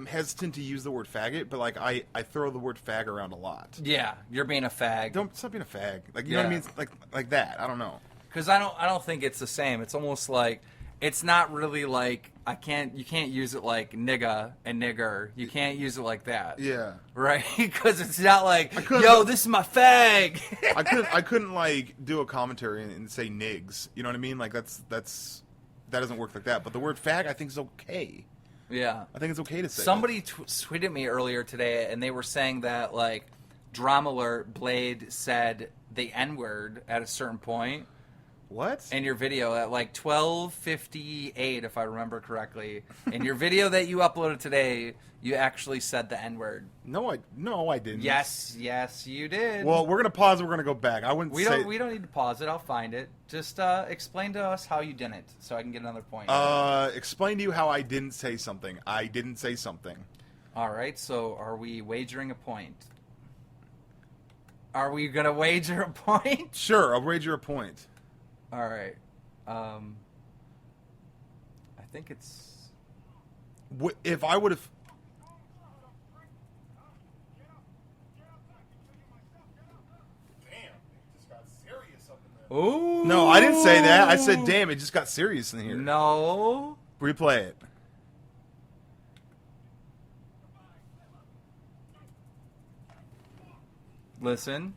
hesitant to use the word faggot, but like I throw the word fag around a lot. Yeah, you're being a fag. Stop being a fag. Like, you know what I mean? It's like that. I don't know. Because I don't think it's the same. It's almost like it's not really like you can't use it like nigga and nigger. You can't use it like that. Yeah. Right? Because it's not like, yo, this is my fag. I couldn't like do a commentary and say nigs. You know what I mean? Like that doesn't work like that. But the word fag, I think, is okay. Yeah. I think it's okay to say. Somebody tweeted me earlier today, and they were saying that, like, Drama Alert Blade said the N-word at a certain point. What? In your video at, like, 12:58, if I remember correctly. In your video that you uploaded today, you actually said the N-word. No, I didn't. Yes, you did. Well, we're gonna pause and we're gonna go back. We don't need to pause it. I'll find it. Just explain to us how you didn't, so I can get another point. Explain to you how I didn't say something. I didn't say something. All right. So, are we wagering a point? Are we gonna wager a point? Sure, I'll wager a point. All right. I think it's. If I would have. Ooh. No, I didn't say that. I said, damn, it just got serious in here. No. Replay it. Listen.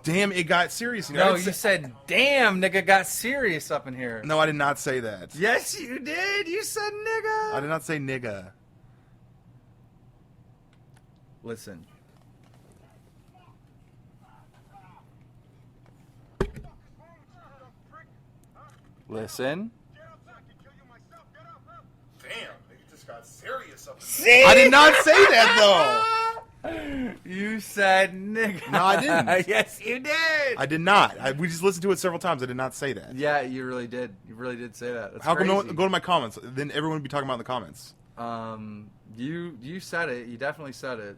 Damn, it got serious in here. No, you said, damn, nigga got serious up in here. No, I did not say that. Yes, you did. You said nigga. I did not say nigga. Listen. Listen. Damn, it just got serious up in here. I did not say that, though. You said nigga. No, I didn't. Yes, you did. I did not. We just listened to it several times. I did not say that. Yeah, you really did. You really did say that. That's How come crazy. no, go to my comments? Then everyone would be talking about it in the comments. You said it. You definitely said it.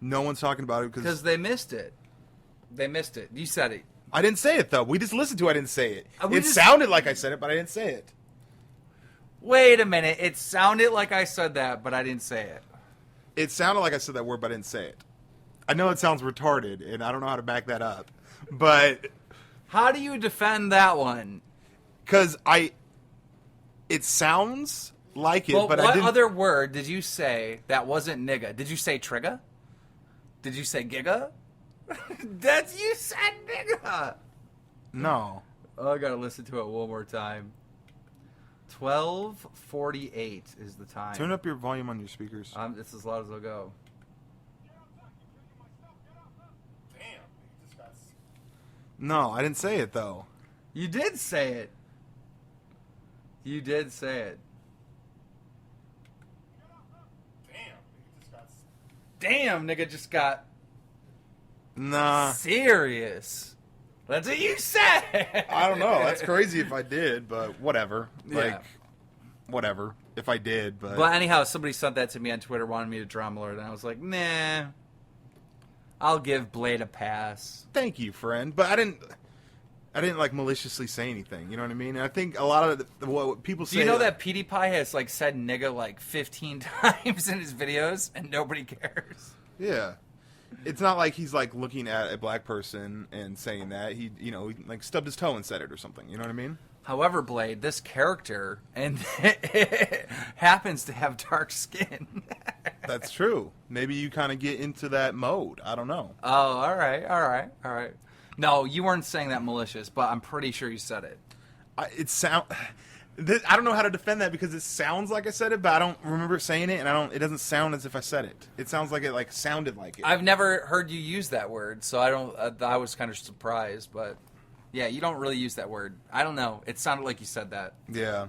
No one's talking about it because they missed it. They missed it. You said it. I didn't say it, though. We just listened to it. I didn't say it. It sounded like I said it, but I didn't say it. Wait a minute. It sounded like I said that, but I didn't say it. It sounded like I said that word, but I didn't say it. I know it sounds retarded, and I don't know how to back that up. But how do you defend that one? Because it sounds like it, well, but what other word did you say that wasn't nigga? Did you say trigger? Did you say giga? You said nigga. No. Oh, I gotta listen to it one more time. 12:48 is the time. Turn up your volume on your speakers. It's as loud as I'll go. No, I didn't say it, though. You did say it. You did say it. Damn, nigga just got serious. That's what you said. I don't know. That's crazy if I did, but whatever. Yeah. Whatever. If I did, but... But anyhow, somebody sent that to me on Twitter, wanted me to drama alert, and I was like, nah. I'll give Blade a pass. Thank you, friend. But I didn't like maliciously say anything. You know what I mean? And I think a lot of what people say. Do you know that PewDiePie has like said nigga like 15 times in his videos and nobody cares? Yeah. It's not like he's like looking at a black person and saying that. He like stubbed his toe and said it or something. You know what I mean? However, Blade, this character and happens to have dark skin. That's true. Maybe you kind of get into that mode. I don't know. Oh, all right. No, you weren't saying that malicious, but I'm pretty sure you said it. I don't know how to defend that because it sounds like I said it, but I don't remember saying it, and it doesn't sound as if I said it. It sounds like it sounded like it. I've never heard you use that word, so I was kind of surprised, but yeah, you don't really use that word. I don't know. It sounded like you said that. Yeah.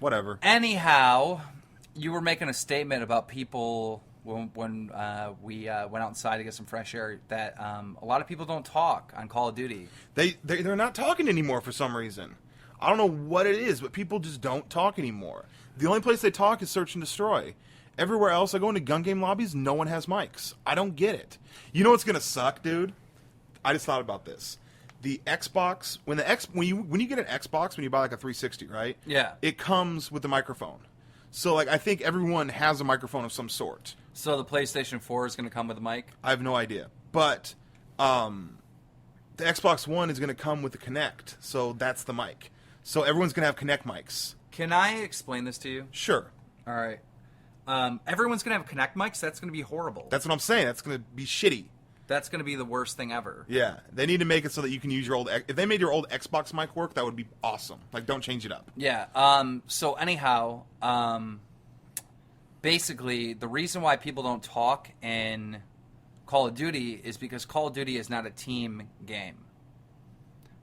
Whatever. Anyhow, you were making a statement about people when we went outside to get some fresh air that a lot of people don't talk on Call of Duty. They're not talking anymore for some reason. I don't know what it is, but people just don't talk anymore. The only place they talk is Search and Destroy. Everywhere else, I go into gun game lobbies, no one has mics. I don't get it. You know what's gonna suck, dude? I just thought about this. The Xbox, when you get an Xbox, when you buy like a 360, right? Yeah. It comes with the microphone. So like I think everyone has a microphone of some sort. So the PlayStation 4 is going to come with a mic? I have no idea. But the Xbox One is going to come with the Kinect. So that's the mic. So everyone's going to have Kinect mics. Can I explain this to you? Sure. All right. Everyone's going to have Kinect mics? That's going to be horrible. That's what I'm saying. That's going to be shitty. That's going to be the worst thing ever. Yeah. They need to make it so that you can use your old... If they made your old Xbox mic work, that would be awesome. Like, don't change it up. Yeah. So anyhow, basically, the reason why people don't talk in Call of Duty is because Call of Duty is not a team game.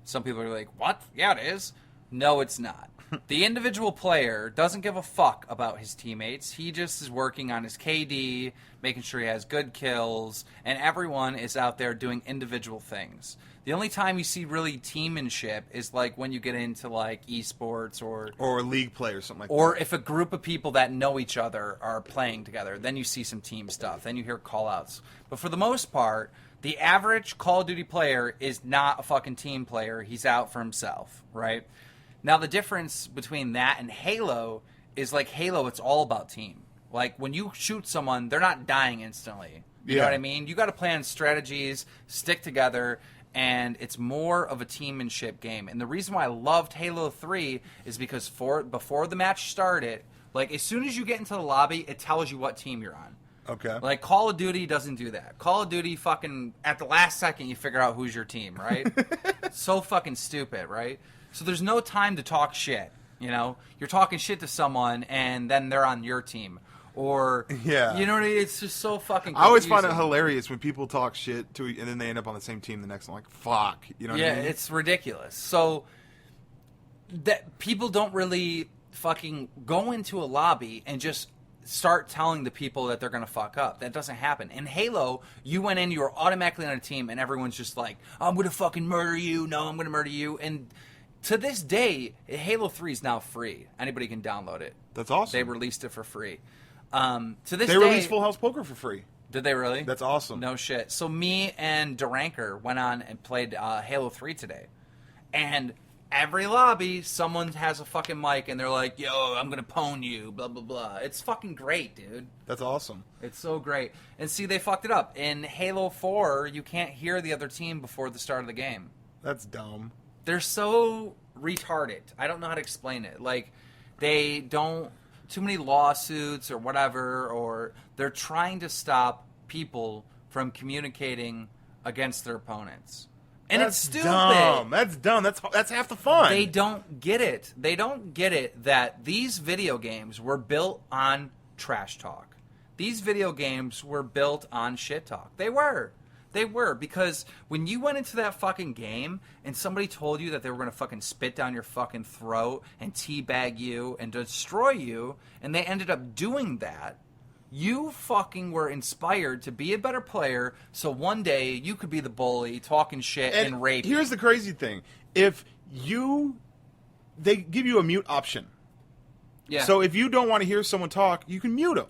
Some people are like, what? Yeah, it is. No, it's not. The individual player doesn't give a fuck about his teammates. He just is working on his KD, making sure he has good kills, and everyone is out there doing individual things. The only time you see really teammanship is like when you get into like esports or league play or something like that. Or if a group of people that know each other are playing together, then you see some team stuff. Then you hear call-outs. But for the most part, the average Call of Duty player is not a fucking team player. He's out for himself, right? Now, the difference between that and Halo is like Halo, it's all about team. Like, when you shoot someone, they're not dying instantly. You know what I mean? You got to plan strategies, stick together, and it's more of a teammanship game. And the reason why I loved Halo 3 is because before the match started, like, as soon as you get into the lobby, it tells you what team you're on. Okay. Like, Call of Duty doesn't do that. Call of Duty fucking, at the last second, you figure out who's your team, right? So fucking stupid, right? So there's no time to talk shit, you know? You're talking shit to someone, and then they're on your team. Or, yeah. You know what I mean? It's just so fucking confusing. I always find it hilarious when people talk shit to and then they end up on the same team the next one. Like, fuck. You know what I mean? Yeah, it's ridiculous. So, that people don't really fucking go into a lobby and just start telling the people that they're going to fuck up. That doesn't happen. In Halo, you went in, you were automatically on a team, and everyone's just like, I'm going to fucking murder you. No, I'm going to murder you. And to this day, Halo 3 is now free. Anybody can download it. That's awesome. They released it for free. To this they day, released Full House Poker for free. Did they really? That's awesome. No shit. So me and Duranker went on and played Halo 3 today. And every lobby, someone has a fucking mic and they're like, yo, I'm going to pwn you, blah, blah, blah. It's fucking great, dude. That's awesome. It's so great. And see, they fucked it up. In Halo 4, you can't hear the other team before the start of the game. That's dumb. They're so retarded. I don't know how to explain it. Like, they don't... Too many lawsuits or whatever, or they're trying to stop people from communicating against their opponents. And that's it's stupid. Dumb. That's dumb. That's half the fun. They don't get it. They don't get it that these video games were built on trash talk. These video games were built on shit talk. They were. They were, because when you went into that fucking game and somebody told you that they were going to fucking spit down your fucking throat and teabag you and destroy you, and they ended up doing that, you fucking were inspired to be a better player so one day you could be the bully talking shit and raping. Here's the crazy thing. They give you a mute option. Yeah. So if you don't want to hear someone talk, you can mute them.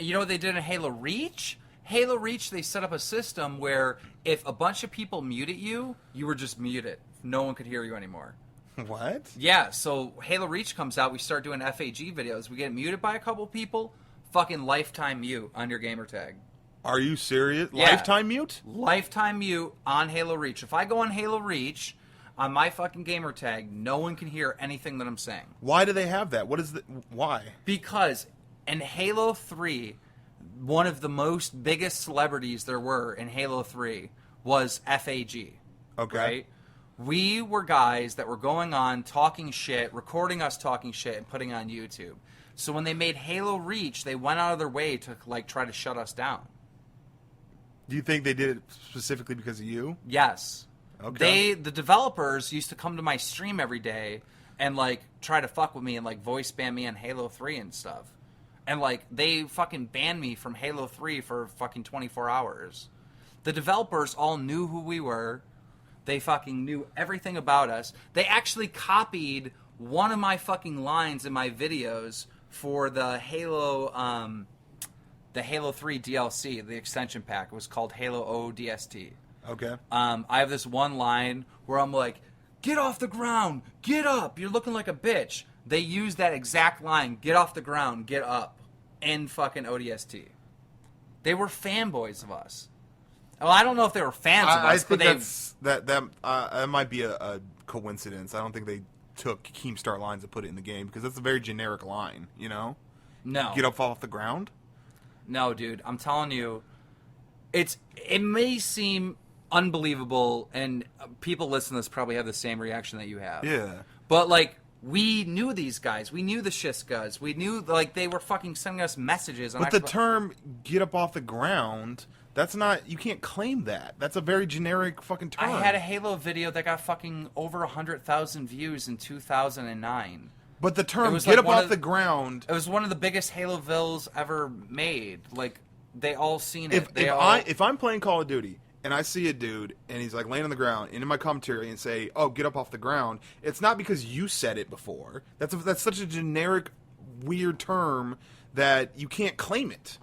You know what they did in Halo Reach? Halo Reach, they set up a system where if a bunch of people muted you, you were just muted. No one could hear you anymore. What? Yeah, so Halo Reach comes out, we start doing FAG videos. We get muted by a couple people, fucking lifetime mute on your gamer tag. Are you serious? Yeah. Lifetime mute? Lifetime mute on Halo Reach. If I go on Halo Reach on my fucking gamer tag, no one can hear anything that I'm saying. Why do they have that? Why? Because in Halo 3, one of the most biggest celebrities there were in Halo 3 was FAG. Okay. Right? We were guys that were going on talking shit, recording us talking shit, and putting it on YouTube. So when they made Halo Reach, they went out of their way to like try to shut us down. Do you think they did it specifically because of you? Yes. Okay. The developers used to come to my stream every day and like try to fuck with me and like voice spam me on Halo 3 and stuff. And like they fucking banned me from Halo 3 for fucking 24 hours. The developers all knew who we were. They fucking knew everything about us. They actually copied one of my fucking lines in my videos for the Halo 3 DLC, the extension pack. It was called Halo ODST. Okay. I have this one line where I'm like, "Get off the ground, get up, you're looking like a bitch." They used that exact line, "Get off the ground, get up," in fucking ODST. They were fanboys of us. Well, I don't know if they were fans of us, but they... that might be a coincidence. I don't think they took Keemstar lines and put it in the game because that's a very generic line, you know? No. Get up off the ground? No, dude. I'm telling you, it may seem unbelievable, and people listening to this probably have the same reaction that you have. Yeah. But, like, we knew these guys. We knew the Shiskas. We knew, like, they were fucking sending us messages. But the term "get up off the ground," that's not... You can't claim that. That's a very generic fucking term. I had a Halo video that got fucking over 100,000 views in 2009. But the term was "get like up off the ground"... It was one of the biggest Halo vills ever made. Like, they all seen it. If I'm playing Call of Duty and I see a dude and he's like laying on the ground and in my commentary and say, "Oh, get up off the ground," it's not because you said it before. That's such a generic, weird term that you can't claim it.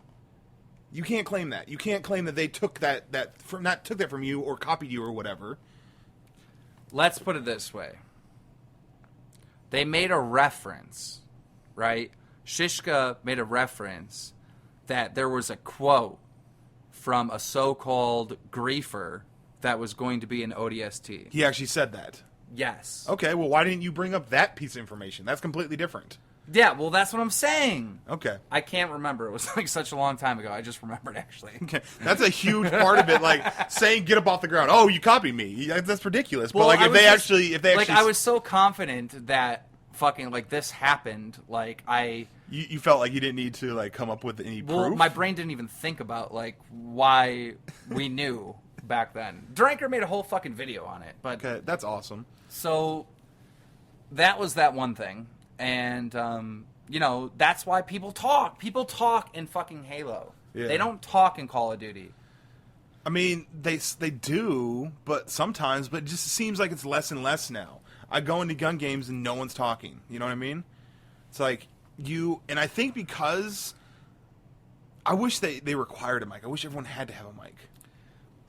You can't claim that. You can't claim that they took that from you or copied you or whatever. Let's put it this way. They made a reference, right? Shishka made a reference that there was a quote from a so-called griefer that was going to be an ODST. He actually said that. Yes. Okay, well, why didn't you bring up that piece of information? That's completely different. Yeah, well, that's what I'm saying. Okay. I can't remember. It was like such a long time ago. I just remembered, actually. Okay. That's a huge part of it, like saying "get up off the ground." Oh, you copied me. That's ridiculous. Well, but like if they actually like I was so confident that fucking like this happened, like you felt like you didn't need to like come up with any proof. My brain didn't even think about like why we knew back then. Dranker made a whole fucking video on it, but okay, that's awesome. So that was that one thing. And, you know, that's why people talk. People talk in fucking Halo. Yeah. They don't talk in Call of Duty. I mean, they do, but sometimes, but it just seems like it's less and less now. I go into gun games and no one's talking. You know what I mean? It's like and I think because I wish they required a mic. I wish everyone had to have a mic.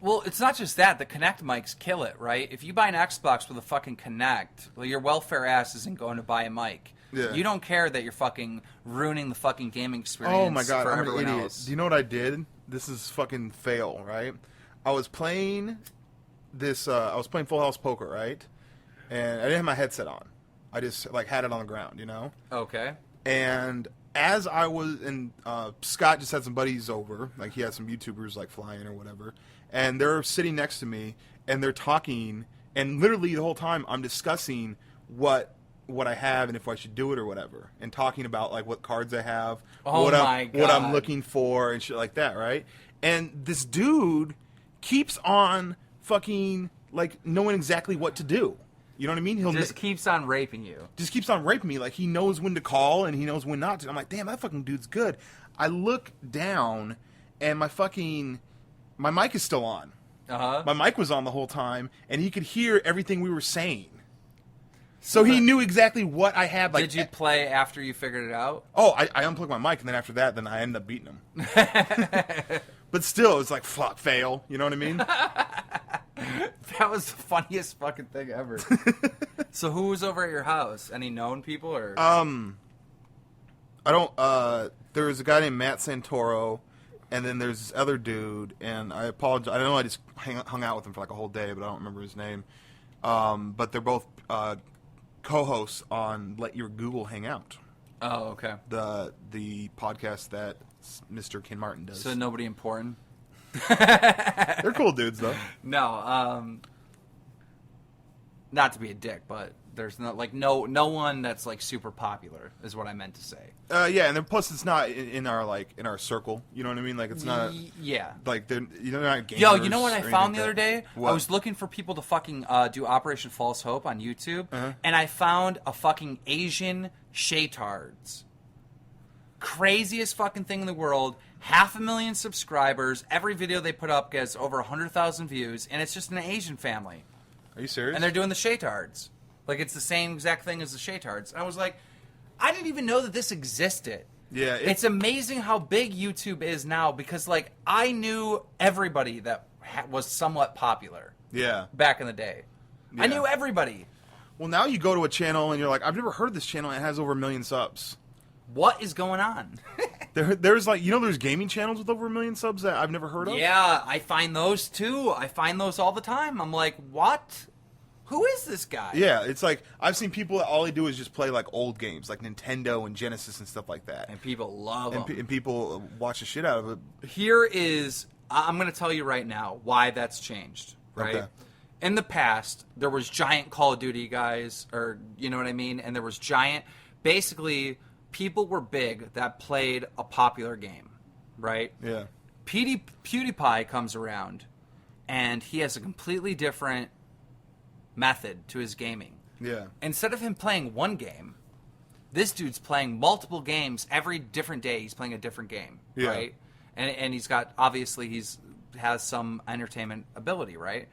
Well, it's not just that. The Kinect mics kill it, right? If you buy an Xbox with a fucking Kinect, well, your welfare ass isn't going to buy a mic. Yeah. You don't care that you're fucking ruining the fucking gaming experience. Oh my god, for I'm everyone an idiot. else. Do you know what I did? This is fucking fail, right? I was playing I was playing Full House Poker, right? And I didn't have my headset on. I just like had it on the ground, you know? Okay. And as I was, and Scott just had some buddies over, like he had some YouTubers like flying or whatever, and they're sitting next to me and they're talking, and literally the whole time I'm discussing what I have and if I should do it or whatever, and talking about like what cards I have, what I'm looking for and shit like that, right? And this dude keeps on fucking like knowing exactly what to do. You know what I mean? He just keeps on raping you. Just keeps on raping me. Like he knows when to call and he knows when not to. I'm like, damn, that fucking dude's good. I look down and my mic is still on. Uh-huh. My mic was on the whole time and he could hear everything we were saying. So he knew exactly what I had. Like, did you play after you figured it out? Oh, I unplugged my mic, and then after that, then I ended up beating him. But still, it's like, fuck, fail. You know what I mean? That was the funniest fucking thing ever. So who was over at your house? Any known people or? I don't. There's a guy named Matt Santoro, and then there's this other dude. And I apologize. I know I just hung out with him for like a whole day, but I don't remember his name. But they're both co-hosts on Let Your Google Hang Out. Oh, okay. The podcast that Mr. Ken Martin does. So nobody important. They're cool dudes, though. No, not to be a dick, but there's no one that's like super popular is what I meant to say. Yeah, and then plus it's not in our circle. You know what I mean? Like it's not. Yeah. Like they're not gamers. Yo, you know what I found the like other day? What? I was looking for people to fucking do Operation False Hope on YouTube, and I found a fucking Asian shaytards. Craziest fucking thing in the world. 500,000 subscribers. Every video they put up gets over 100,000 views, and it's just an Asian family. Are you serious? And they're doing the shaytards. Like, it's the same exact thing as the shaytards. And I was like, I didn't even know that this existed. Yeah. It's amazing how big YouTube is now because, like, I knew everybody that was somewhat popular. Yeah. Back in the day. Yeah. I knew everybody. Well, now you go to a channel and you're like, I've never heard of this channel. And it has over 1 million subs. What is going on? There's like, there's gaming channels with over 1 million subs that I've never heard of. Yeah, I find those too. I find those all the time. I'm like, what? Who is this guy? Yeah, it's like, I've seen people that all they do is just play like old games, like Nintendo and Genesis and stuff like that. And people love them. And people watch the shit out of it. Here is, I'm going to tell you right now why that's changed, right? Okay. In the past, there was giant Call of Duty guys, or you know what I mean? And there was giant, basically, people were big that played a popular game, right? Yeah. PewDiePie comes around, and he has a completely different method to his gaming. Yeah. Instead of him playing one game, this dude's playing multiple games every different day. He's playing a different game, Yeah. right? And he's got, obviously, has some entertainment ability, right?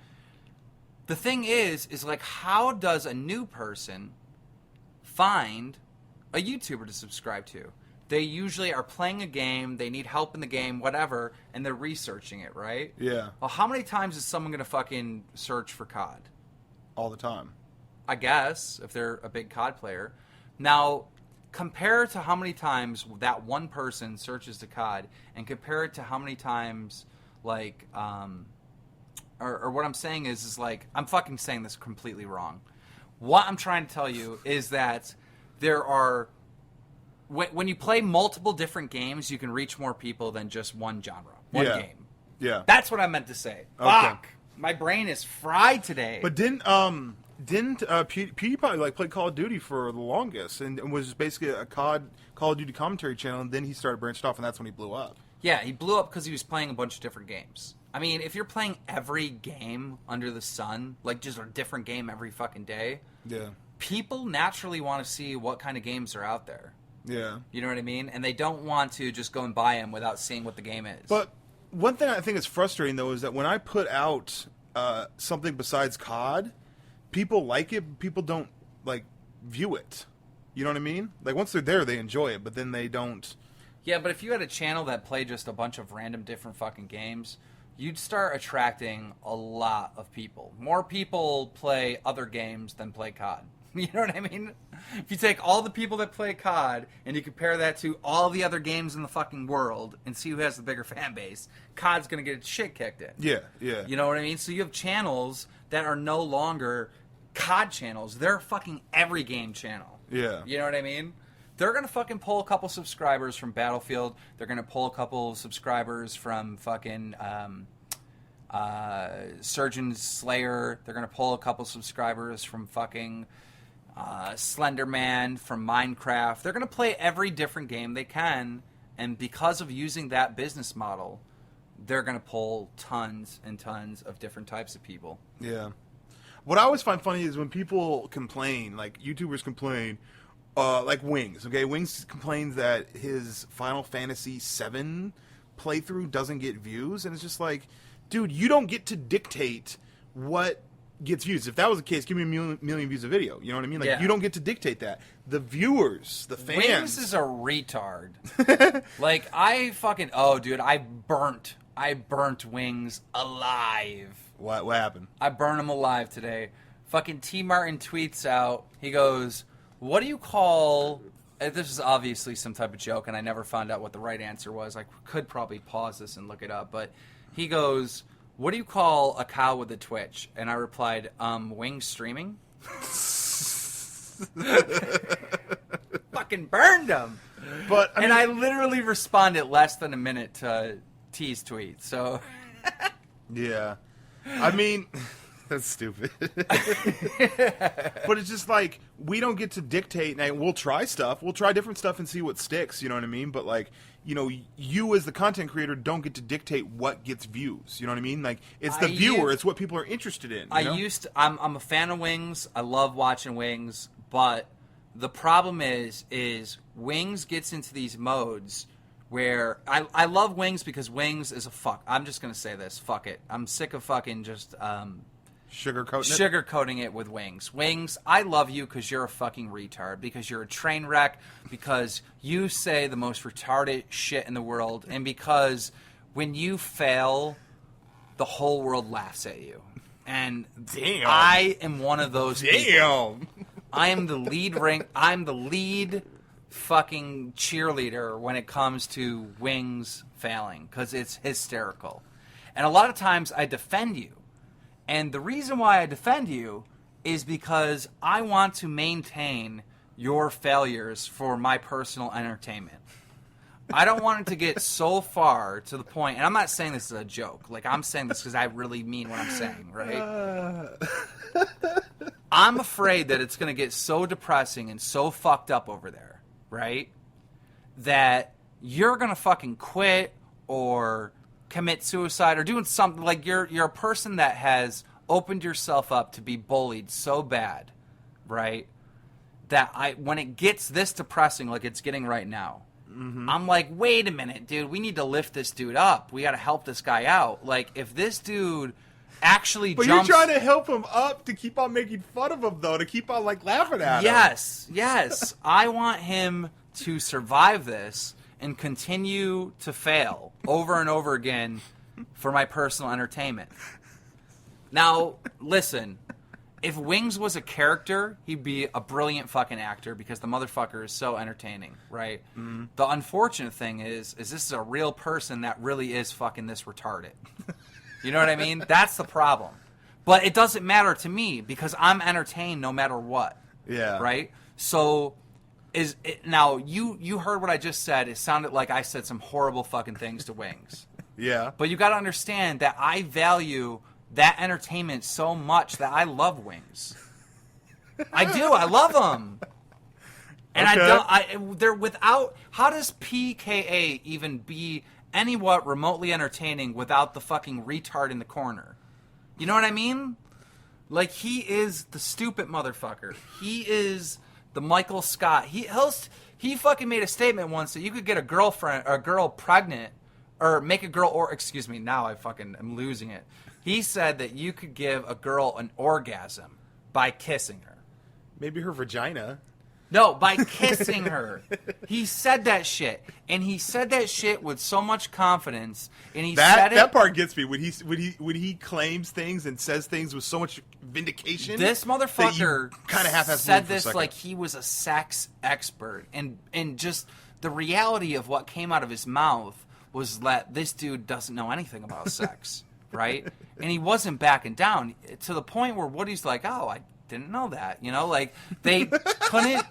The thing is like, how does a new person find a YouTuber to subscribe to? They usually are playing a game, they need help in the game, whatever, and they're researching it, right? Yeah. Well, how many times is someone going to fucking search for COD? All the time. I guess, if they're a big COD player. Now, compare to how many times that one person searches to COD, and compare it to how many times, like, or what I'm saying is like, I'm fucking saying this completely wrong. What I'm trying to tell you is that there are, when you play multiple different games, you can reach more people than just one genre, one game. Yeah. That's what I meant to say. Okay. Fuck. My brain is fried today. But didn't PewDiePie like play Call of Duty for the longest and was basically a Call of Duty commentary channel, and then he started branching off, and that's when he blew up. Yeah, he blew up because he was playing a bunch of different games. I mean, if you're playing every game under the sun, like just a different game every fucking day, Yeah. people naturally want to see what kind of games are out there. Yeah. You know what I mean? And they don't want to just go and buy them without seeing what the game is. But one thing I think is frustrating, though, is that when I put out something besides COD, people like it, but people don't, like, view it. You know what I mean? Like, once they're there, they enjoy it, but then they don't. Yeah, but if you had a channel that played just a bunch of random different fucking games, you'd start attracting a lot of people. More people play other games than play COD. You know what I mean? If you take all the people that play COD and you compare that to all the other games in the fucking world and see who has the bigger fan base, COD's going to get its shit kicked in. Yeah, yeah. You know what I mean? So you have channels that are no longer COD channels. They're fucking every game channel. Yeah. You know what I mean? They're going to fucking pull a couple subscribers from Battlefield. They're going to pull a couple subscribers from fucking Surgeon Slayer. They're going to pull a couple subscribers from fucking Slenderman, from Minecraft. They're going to play every different game they can, and because of using that business model, they're going to pull tons and tons of different types of people. Yeah. What I always find funny is when people complain, like YouTubers complain, like Wings. Okay, Wings complains that his Final Fantasy VII playthrough doesn't get views, and it's just like, dude, you don't get to dictate what gets views. If that was the case, give me a million views a video. You know what I mean? Like, you don't get to dictate that. The viewers, the fans. Wings is a retard. Like, I fucking... Oh, dude, I burnt I burnt Wings alive. What happened? I burned him alive today. Fucking T. Martin tweets out, he goes, what do you call... This is obviously some type of joke, and I never found out what the right answer was. I could probably pause this and look it up, but he goes, what do you call a cow with a twitch? And I replied, Wings streaming? Fucking burned him. But I literally responded less than a minute to T's tweet, so... Yeah. I mean, that's stupid. But it's just like, we don't get to dictate, and we'll try stuff. We'll try different stuff and see what sticks, you know what I mean? But, like, you know, you as the content creator don't get to dictate what gets views, you know what I mean? Like, it's the viewer, it's what people are interested in. I'm a fan of Wings. I love watching Wings, but the problem is Wings gets into these modes where I love Wings because Wings is a fuck. I'm just going to say this. Fuck it. I'm sick of fucking just sugarcoating it with Wings. Wings, I love you because you're a fucking retard, because you're a train wreck, because you say the most retarded shit in the world, and because when you fail, the whole world laughs at you. And damn, I am one of those people. Damn. I am the lead fucking cheerleader when it comes to Wings failing, because it's hysterical. And a lot of times I defend you. And the reason why I defend you is because I want to maintain your failures for my personal entertainment. I don't want it to get so far to the point, and I'm not saying this as a joke. Like, I'm saying this because I really mean what I'm saying, right? I'm afraid that it's going to get so depressing and so fucked up over there, right? That you're going to fucking quit or commit suicide or doing something. Like, you're a person that has opened yourself up to be bullied so bad, right? That when it gets this depressing like it's getting right now, I'm like, wait a minute, dude, we need to lift this dude up. We got to help this guy out. Like, if this dude actually But jumps... you're trying to help him up to keep on making fun of him, though, to keep on, like, laughing at him. Yes. I want him to survive this and continue to fail over and over again for my personal entertainment. Now, listen, if Wings was a character, he'd be a brilliant fucking actor because the motherfucker is so entertaining, right? Mm-hmm. The unfortunate thing is this is a real person that really is fucking this retarded. You know what I mean? That's the problem. But it doesn't matter to me because I'm entertained no matter what. Yeah. Right? So... Now, you heard what I just said. It sounded like I said some horrible fucking things to Wings. Yeah. But you got to understand that I value that entertainment so much that I love Wings. I do. I love them. And okay. They're without... How does PKA even be anywhat remotely entertaining without the fucking retard in the corner? You know what I mean? Like, he is the stupid motherfucker. He is... the Michael Scott. He fucking made a statement once that you could get a girl pregnant, or make a girl, or excuse me, now I fucking am losing it. He said that you could give a girl an orgasm by kissing her. Maybe her vagina. No, by kissing her. He said that shit, and he said that shit with so much confidence. And that part gets me when he claims things and says things with so much vindication. This motherfucker kind of half-assed said this like he was a sex expert, and just the reality of what came out of his mouth was that this dude doesn't know anything about sex, right? And he wasn't backing down to the point where Woody's like, "Oh, I didn't know that," you know, like they couldn't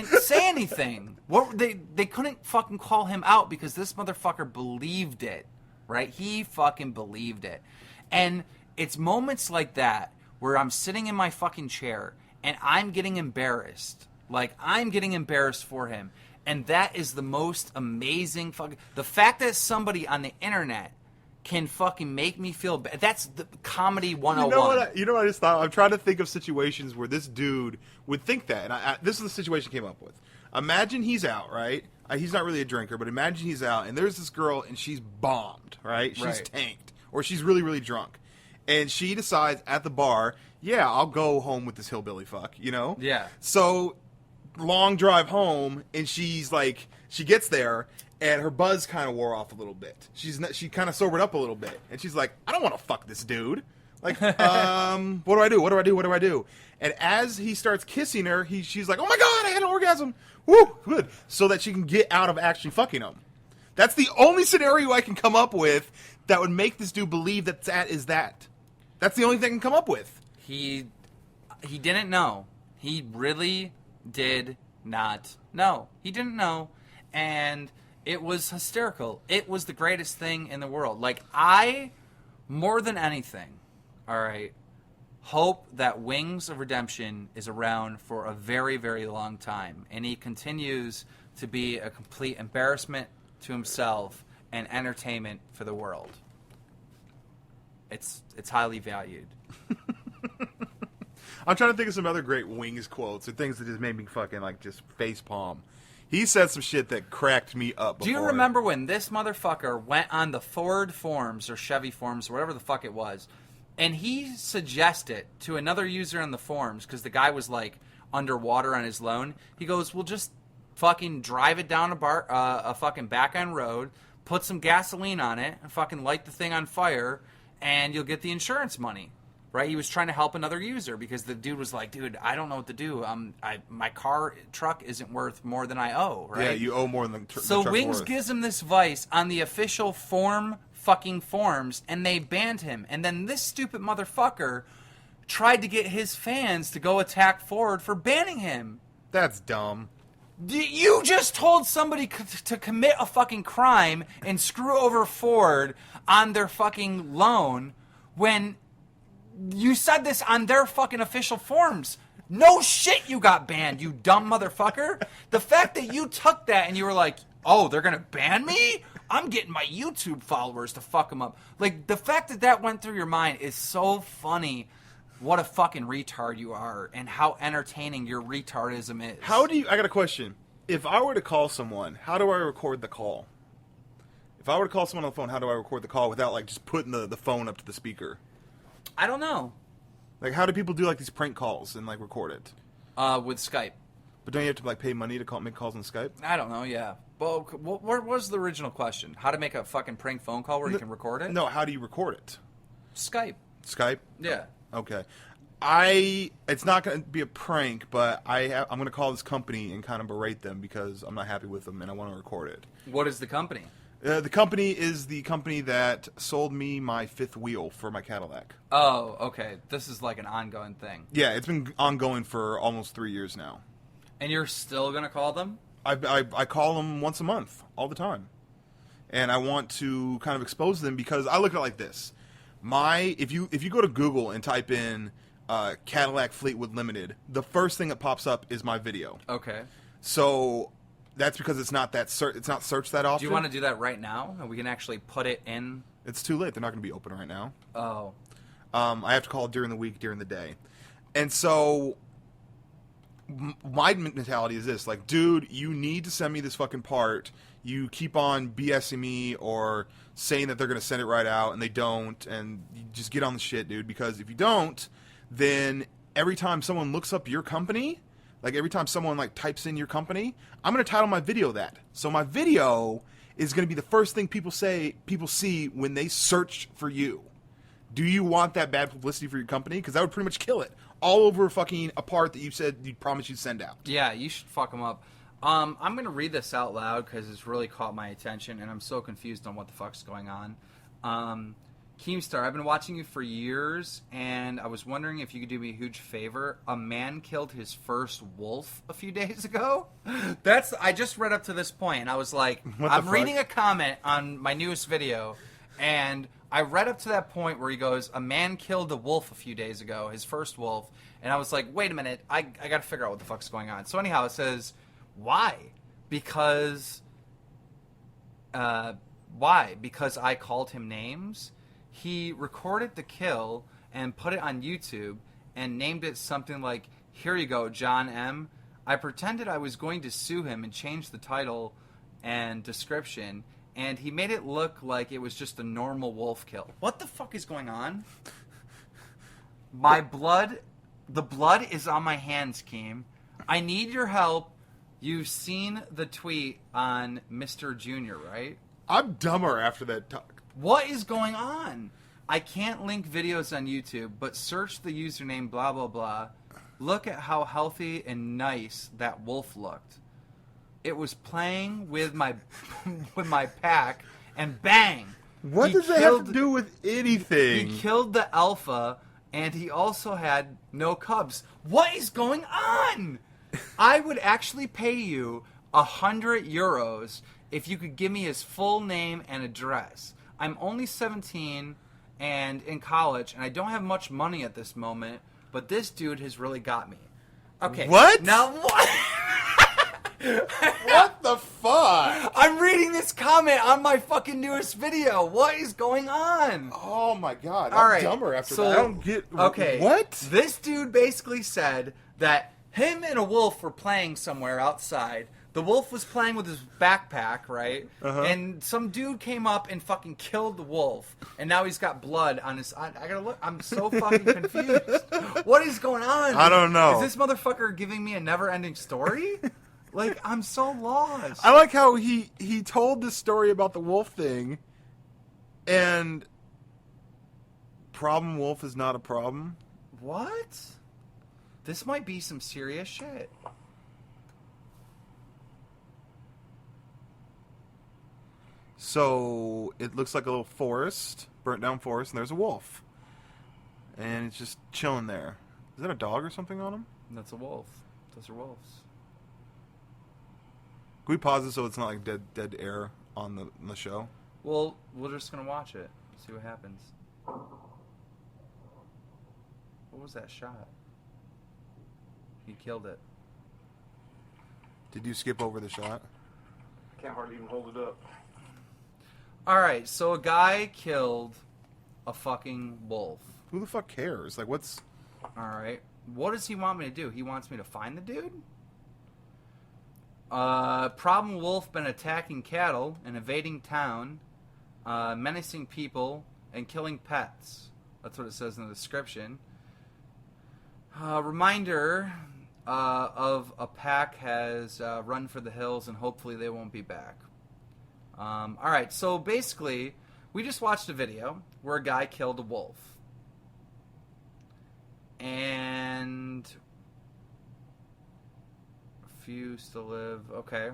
say anything. They couldn't fucking call him out because this motherfucker believed it, right? He fucking believed it. And it's moments like that where I'm sitting in my fucking chair and I'm getting embarrassed. Like, I'm getting embarrassed for him. And that is the most amazing fucking... The fact that somebody on the internet can fucking make me feel bad. That's the comedy 101. You know what I just thought? I'm trying to think of situations where this dude would think that. And this is the situation I came up with. Imagine he's out, right? He's not really a drinker, but imagine he's out, and there's this girl, and she's bombed, right? She's tanked. Or she's really, really drunk. And she decides at the bar, yeah, I'll go home with this hillbilly fuck, you know? Yeah. So, long drive home, and she's like, she gets there, and her buzz kind of wore off a little bit. She kind of sobered up a little bit, and she's like, I don't want to fuck this dude. Like, what do I do? What do I do? What do I do? And as he starts kissing her, she's like, oh my god, I had an orgasm. Woo, good. So that she can get out of actually fucking him. That's the only scenario I can come up with that would make this dude believe that is that. That's the only thing I can come up with. He didn't know. He really did not know. He didn't know. And it was hysterical. It was the greatest thing in the world. Like, I, more than anything, all right, hope that Wings of Redemption is around for a very, very long time. And he continues to be a complete embarrassment to himself and entertainment for the world. It's highly valued. I'm trying to think of some other great Wings quotes or things that just made me fucking, like, just facepalm. He said some shit that cracked me up before. Do you remember when this motherfucker went on the Ford forums or Chevy forums or whatever the fuck it was, and he suggested to another user on the forums, because the guy was, like, underwater on his loan, he goes, well, just fucking drive it down a fucking back-end road, put some gasoline on it, and fucking light the thing on fire, and you'll get the insurance money. Right? He was trying to help another user because the dude was like, dude, I don't know what to do. My truck isn't worth more than I owe, right? Yeah, you owe more than the So truck's Wings worth. gives him this advice on the official fucking forums, and they banned him. And then this stupid motherfucker tried to get his fans to go attack Ford for banning him. That's dumb. You just told somebody to commit a fucking crime and screw over Ford on their fucking loan when you said this on their fucking official forums. No shit you got banned, you dumb motherfucker. The fact that you took that and you were like, oh, they're going to ban me? I'm getting my YouTube followers to fuck them up. Like, the fact that that went through your mind is so funny. What a fucking retard you are and how entertaining your retardism is. I got a question. If I were to call someone, how do I record the call? If I were to call someone on the phone, how do I record the call without, like, just putting the phone up to the speaker? I don't know. Like, how do people do, like, these prank calls and, like, record it? With Skype. But don't you have to, like, pay money to make calls on Skype? I don't know, yeah. Well, what was the original question? How to make a fucking prank phone call where you can record it? No, how do you record it? Skype. Skype? Yeah. Okay. It's not going to be a prank, but I'm going to call this company and kind of berate them because I'm not happy with them and I want to record it. What is the company? The company is the company that sold me my fifth wheel for my Cadillac. Oh, okay. This is like an ongoing thing. Yeah, it's been ongoing for almost 3 years now. And you're still going to call them? I call them once a month, all the time. And I want to kind of expose them because I look at it like this. If you go to Google and type in Cadillac Fleetwood Limited, the first thing that pops up is my video. Okay. So that's because it's not searched that often. Do you want to do that right now? And we can actually put it in? It's too late. They're not going to be open right now. Oh. I have to call during the week, during the day. And so my mentality is this. Like, dude, you need to send me this fucking part. You keep on BSing me or saying that they're going to send it right out, and they don't. And you just get on the shit, dude. Because if you don't, then every time someone looks up your company, like every time someone like types in your company, I'm going to title my video that. So my video is going to be the first thing people see when they search for you. Do you want that bad publicity for your company? Because that would pretty much kill it. All over fucking a part that you said you promised you'd send out. Yeah, you should fuck them up. I'm going to read this out loud because it's really caught my attention, and I'm so confused on what the fuck's going on. Keemstar, I've been watching you for years, and I was wondering if you could do me a huge favor. A man killed his first wolf a few days ago. I just read up to this point, and I was like, I'm reading a comment on my newest video, and I read up to that point where he goes, a man killed a wolf a few days ago, his first wolf, and I was like, wait a minute, I got to figure out what the fuck's going on. So anyhow, it says, why? Because I called him names. He recorded the kill and put it on YouTube and named it something like, here you go, John M. I pretended I was going to sue him and change the title and description, and he made it look like it was just a normal wolf kill. What the fuck is going on? The blood is on my hands, Keem. I need your help. You've seen the tweet on Mr. Junior, right? I'm dumber after that talk. What is going on? I can't link videos on YouTube, but search the username blah blah blah. Look at how healthy and nice that wolf looked. It was playing with my with my pack, and bang! What does that have to do with anything? He killed the alpha, and he also had no cubs. What is going on? I would actually pay you €100 if you could give me his full name and address. I'm only 17 and in college, and I don't have much money at this moment, but this dude has really got me. Okay. What? Now what? What the fuck? I'm reading this comment on my fucking newest video. What is going on? Oh my god. All right, I'm dumber after so- that. I don't get... Okay. What? This dude basically said that him and a wolf were playing somewhere outside. The wolf was playing with his backpack, right? Uh-huh. And some dude came up and fucking killed the wolf. And now he's got blood on his... I gotta look. I'm so fucking confused. What is going on? I don't know. Is this motherfucker giving me a never-ending story? Like, I'm so lost. I like how he told this story about the wolf thing, and problem wolf is not a problem. What? This might be some serious shit. So it looks like a little forest, burnt down forest, and there's a wolf. And it's just chilling there. Is that a dog or something on him? That's a wolf. Those are wolves. Can we pause it so it's not like dead air on the show? Well, we're just gonna watch it. See what happens. What was that shot? He killed it. Did you skip over the shot? I can't hardly even hold it up. Alright, so a guy killed a fucking wolf. Who the fuck cares? Like, what's... Alright. What does he want me to do? He wants me to find the dude? Problem wolf been attacking cattle and invading town, menacing people, and killing pets. That's what it says in the description. Reminder of a pack has run for the hills, and hopefully they won't be back. Alright, so basically, we just watched a video where a guy killed a wolf. And... few still live. Okay.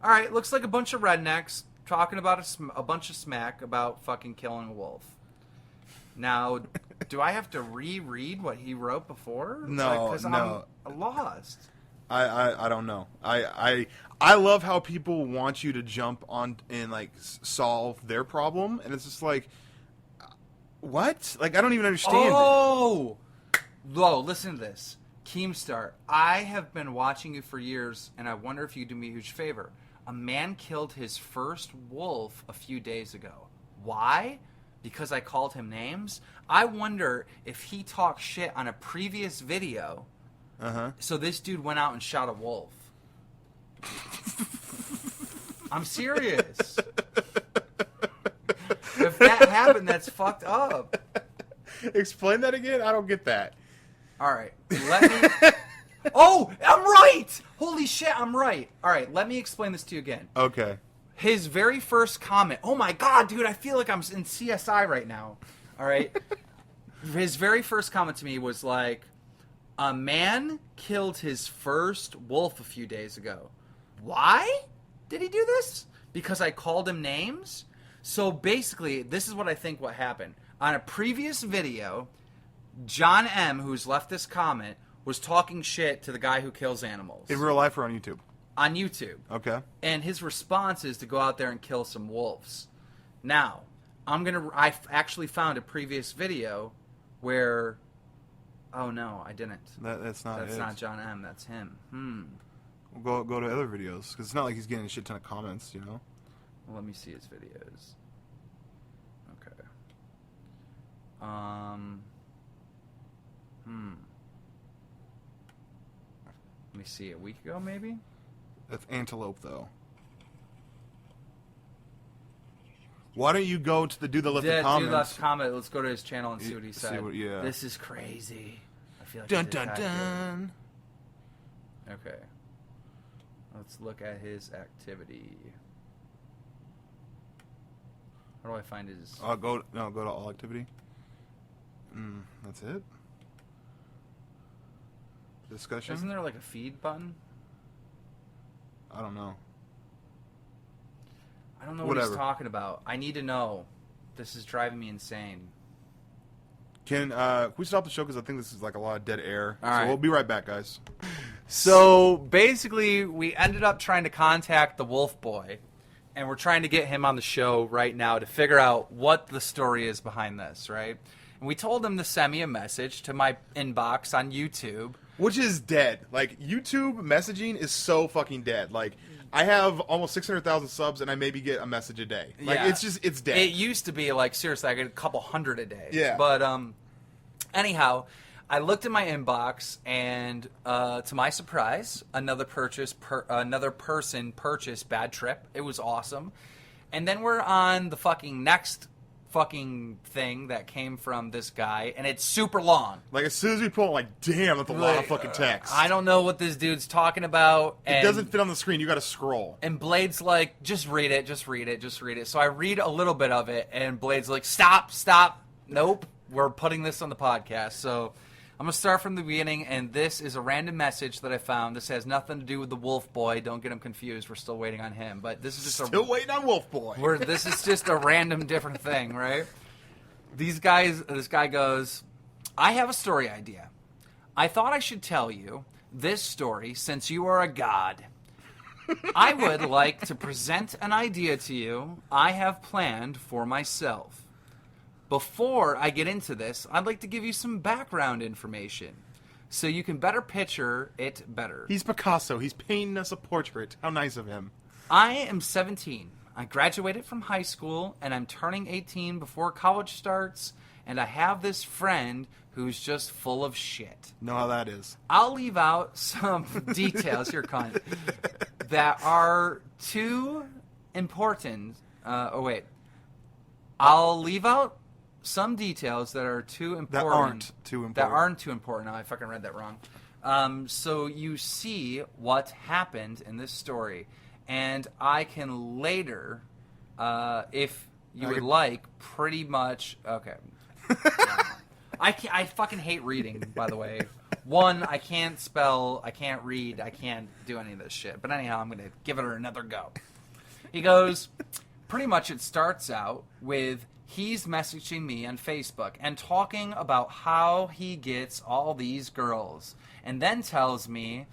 Alright, looks like a bunch of rednecks talking about a bunch of smack about fucking killing a wolf. Now, do I have to reread what he wrote before? No, Because no. I'm lost. I don't know. I love how people want you to jump on and like solve their problem, and it's just like, what? Like, I don't even understand it. Oh! Whoa, listen to this. Keemstar, I have been watching you for years, and I wonder if you do me a huge favor. A man killed his first wolf a few days ago. Why? Because I called him names? I wonder if he talked shit on a previous video, so this dude went out and shot a wolf. I'm serious. If that happened, that's fucked up. Explain that again? I don't get that. All right, let me... Oh, I'm right! Holy shit, I'm right. All right, let me explain this to you again. Okay. His very first comment... Oh my god, dude, I feel like I'm in CSI right now. All right? His very first comment to me was like, a man killed his first wolf a few days ago. Why did he do this? Because I called him names? So basically, this is what I think what happened. On a previous video... John M., who's left this comment, was talking shit to the guy who kills animals. In real life or on YouTube? On YouTube. Okay. And his response is to go out there and kill some wolves. Now, I actually found a previous video where... Oh, no, I didn't. That's not That's it. not John M., that's him. We'll go to other videos, because it's not like he's getting a shit ton of comments, you know? Well, let me see his videos. Okay. Let me see, a week ago, maybe? That's antelope, though. Why don't you go to the dude that left the comments? Dude left comment. Let's go to his channel and see what he said. Yeah. This is crazy. I feel like Dun a dun detective. dun. Okay. Let's look at his activity. How do I find his... Go to all activity. That's it? Discussion? Isn't there like a feed button? I don't know. I don't know what he's talking about. I need to know. This is driving me insane. Can we stop the show? Because I think this is like a lot of dead air. All right. We'll be right back, guys. So basically, we ended up trying to contact the Wolfboy, and we're trying to get him on the show right now to figure out what the story is behind this, right? And we told him to send me a message to my inbox on YouTube. Which is dead. Like, YouTube messaging is so fucking dead. Like, I have almost 600,000 subs, and I maybe get a message a day. Like, Yeah. it's dead. It used to be, like, seriously, I get a couple hundred a day. Yeah. But, anyhow, I looked at my inbox, and to my surprise, another person purchased Bad Trip. It was awesome. And then we're on the fucking next fucking thing that came from this guy, and it's super long. Like, as soon as we pull it, like, damn, that's a lot of fucking text. I don't know what this dude's talking about. It doesn't fit on the screen. You got to scroll. And Blade's like, just read it, just read it, just read it. So I read a little bit of it, and Blade's like, stop. Nope, we're putting this on the podcast. So I'm going to start from the beginning, and this is a random message that I found. This has nothing to do with the Wolfboy. Don't get him confused. We're still waiting on him. But this is just Still waiting on Wolfboy. This is just a random different thing, right? This guy goes, I have a story idea. I thought I should tell you this story since you are a god. I would like to present an idea to you I have planned for myself. Before I get into this, I'd like to give you some background information so you can better picture it better. He's Picasso. He's painting us a portrait. How nice of him. I am 17. I graduated from high school, and I'm turning 18 before college starts, and I have this friend who's just full of shit. Know how that is. I'll leave out some details, you're cunt, that are too important. I'll leave out some details that are too important. That aren't too important. That aren't too important. No, I fucking read that wrong. So you see what happened in this story. And I can later, if you would like, pretty much... Okay. I fucking hate reading, by the way. One, I can't spell, I can't read, I can't do any of this shit. But anyhow, I'm going to give it another go. He goes, pretty much it starts out with he's messaging me on Facebook and talking about how he gets all these girls. And then tells me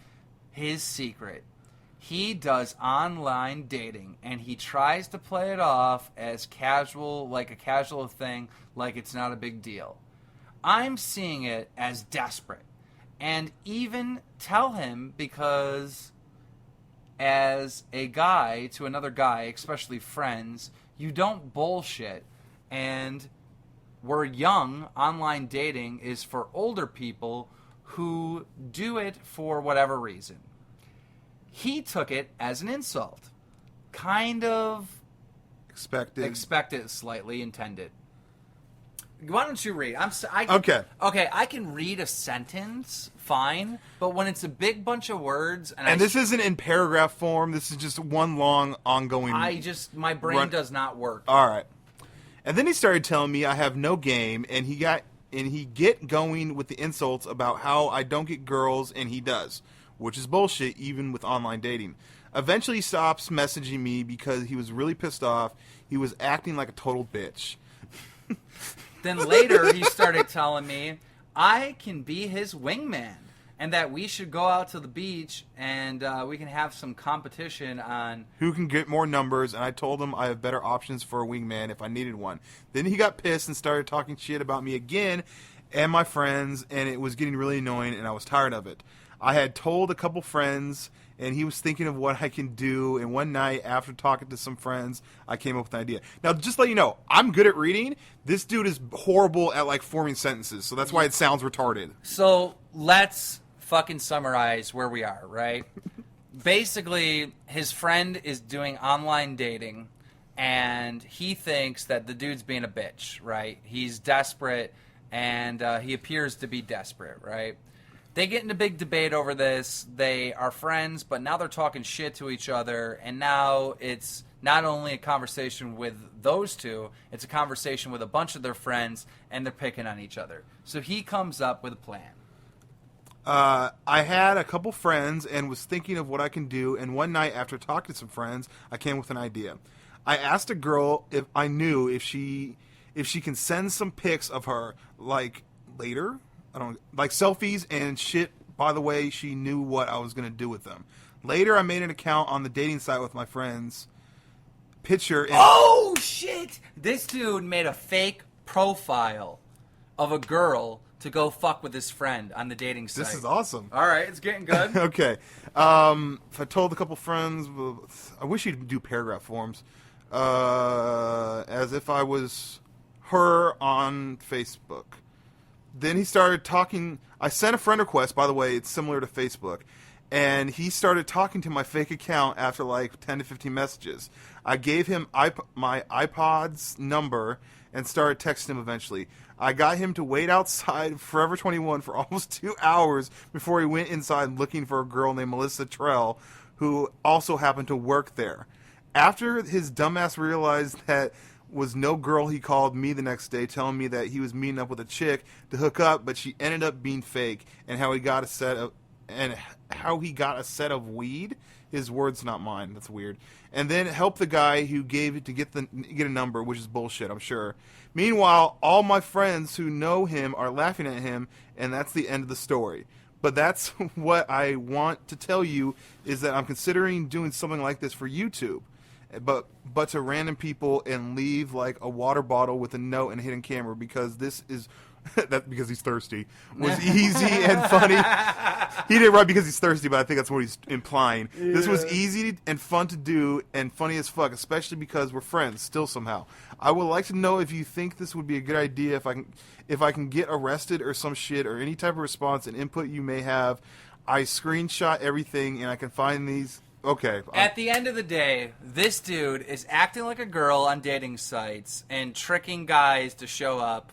his secret. He does online dating, and he tries to play it off as casual, like a casual thing, like it's not a big deal. I'm seeing it as desperate, and even tell him because as a guy to another guy, especially friends, you don't bullshit, and we're young. Online dating is for older people who do it for whatever reason. He took it as an insult. Kind of expected, slightly intended. Why don't you read? Okay. Okay, I can read a sentence, fine, but when it's a big bunch of words... And this isn't in paragraph form. This is just one long, ongoing... My brain does not work. All right. And then he started telling me I have no game, and he get going with the insults about how I don't get girls, and he does. Which is bullshit, even with online dating. Eventually, he stops messaging me because he was really pissed off. He was acting like a total bitch. Then later, he started telling me I can be his wingman and that we should go out to the beach and we can have some competition on... who can get more numbers, and I told him I have better options for a wingman if I needed one. Then he got pissed and started talking shit about me again and my friends, and it was getting really annoying, and I was tired of it. I had told a couple friends, and he was thinking of what I can do, and one night, after talking to some friends, I came up with an idea. Now, just to let you know, I'm good at reading. This dude is horrible at, like, forming sentences, so that's why it sounds retarded. So, let's fucking summarize where we are, right? Basically, his friend is doing online dating, and he thinks that the dude's being a bitch, right? He's desperate, and he appears to be desperate, right? They get in a big debate over this. They are friends, but now they're talking shit to each other, and now it's not only a conversation with those two, it's a conversation with a bunch of their friends, and they're picking on each other. So he comes up with a plan. I had a couple friends and was thinking of what I can do, and one night after talking to some friends, I came with an idea. I asked a girl if I knew if she can send some pics of her, like, later. I don't like selfies and shit. By the way, she knew what I was going to do with them. Later, I made an account on the dating site with my friends. Picture. And oh, shit! This dude made a fake profile of a girl to go fuck with his friend on the dating site. This is awesome. All right, it's getting good. Okay. If I told a couple friends, I wish you'd do paragraph forms. As if I was her on Facebook. Then he started talking. I sent a friend request, by the way, it's similar to Facebook. And he started talking to my fake account after like 10 to 15 messages. I gave him my iPod's number and started texting him eventually. I got him to wait outside Forever 21 for almost 2 hours before he went inside looking for a girl named Melissa Trell, who also happened to work there. After his dumbass realized that was no girl, he called me the next day telling me that he was meeting up with a chick to hook up, but she ended up being fake, and how he got a set of weed. His words, not mine. That's weird. And then help the guy who gave it to get a number, which is bullshit, I'm sure. Meanwhile, all my friends who know him are laughing at him, and that's the end of the story. But that's what I want to tell you, is that I'm considering doing something like this for YouTube. But to random people, and leave like a water bottle with a note and a hidden camera, because this is because he's thirsty, was easy and funny. He did it right because he's thirsty, but I think that's what he's implying. Yeah. This was easy and fun to do and funny as fuck, especially because we're friends still somehow. I would like to know if you think this would be a good idea, if I can get arrested or some shit, or any type of response and input you may have. I screenshot everything and I can find these. Okay. At the end of the day, this dude is acting like a girl on dating sites and tricking guys to show up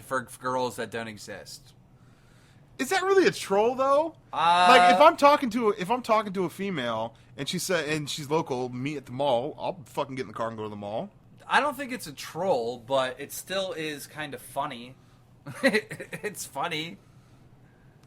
for girls that don't exist. Is that really a troll though? Like if I'm talking to a female and she's local, meet at the mall, I'll fucking get in the car and go to the mall. I don't think it's a troll, but it still is kind of funny. It's funny.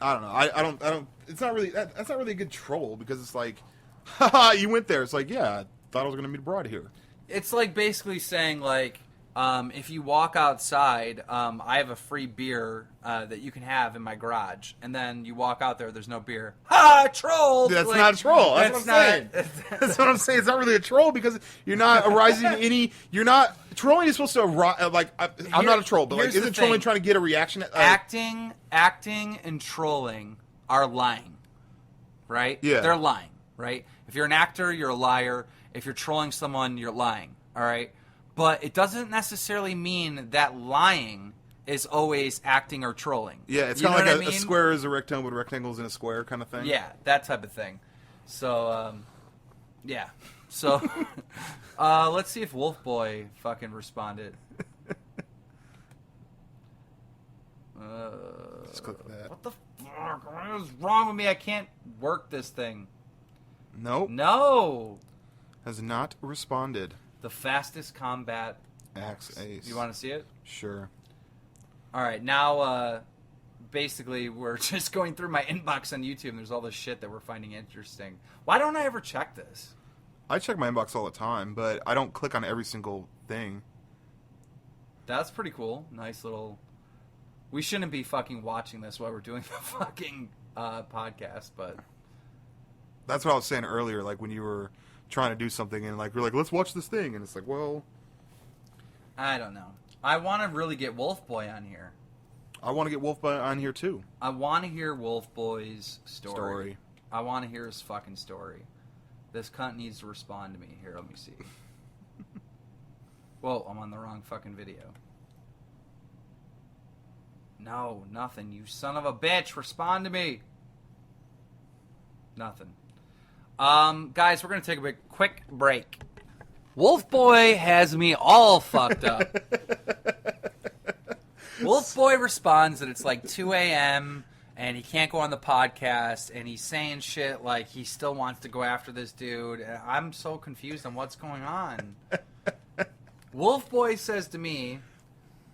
I don't know. I don't. It's not really. That's not really a good troll, because it's like, haha, you went there. It's like, yeah, I thought I was gonna meet abroad here. It's like basically saying like, if you walk outside, I have a free beer that you can have in my garage, and then you walk out there, there's no beer. Ha! Troll! That's like, not a troll. That's what I'm saying. That's what I'm saying. It's not really a troll, because you're not arising any. You're not trolling. Is supposed to like. I'm not a troll, but like, isn't trolling trying to get a reaction? Acting and trolling are lying, right? Yeah, they're lying, right? If you're an actor, you're a liar. If you're trolling someone, you're lying. All right. But it doesn't necessarily mean that lying is always acting or trolling. Yeah, it's kind of like a square is a rectangle, but rectangles in a square kind of thing. Yeah, that type of thing. So, yeah. So, let's see if Wolfboy fucking responded. Let's click that. What the fuck? What is wrong with me? I can't work this thing. Nope. No. Has not responded. The fastest combat axe ace. You want to see it? Sure. All right, now basically we're just going through my inbox on YouTube, and there's all this shit that we're finding interesting. Why don't I ever check this? I check my inbox all the time, but I don't click on every single thing. That's pretty cool. Nice little... We shouldn't be fucking watching this while we're doing the fucking podcast, but... That's what I was saying earlier, like when you were trying to do something and like you're like, let's watch this thing, and it's like, well, I don't know. I want to really get Wolfboy on here. I want to get Wolfboy on here too. I want to hear Wolfboy's story. I want to hear his fucking story. This cunt needs to respond to me. Here, let me see. Whoa, I'm on the wrong fucking video. No, nothing. You son of a bitch. Respond to me. Nothing. Guys, we're going to take a quick break. Wolfboy has me all fucked up. Wolfboy responds that it's like 2 a.m. and he can't go on the podcast, and he's saying shit like he still wants to go after this dude. And I'm so confused on what's going on. Wolfboy says to me,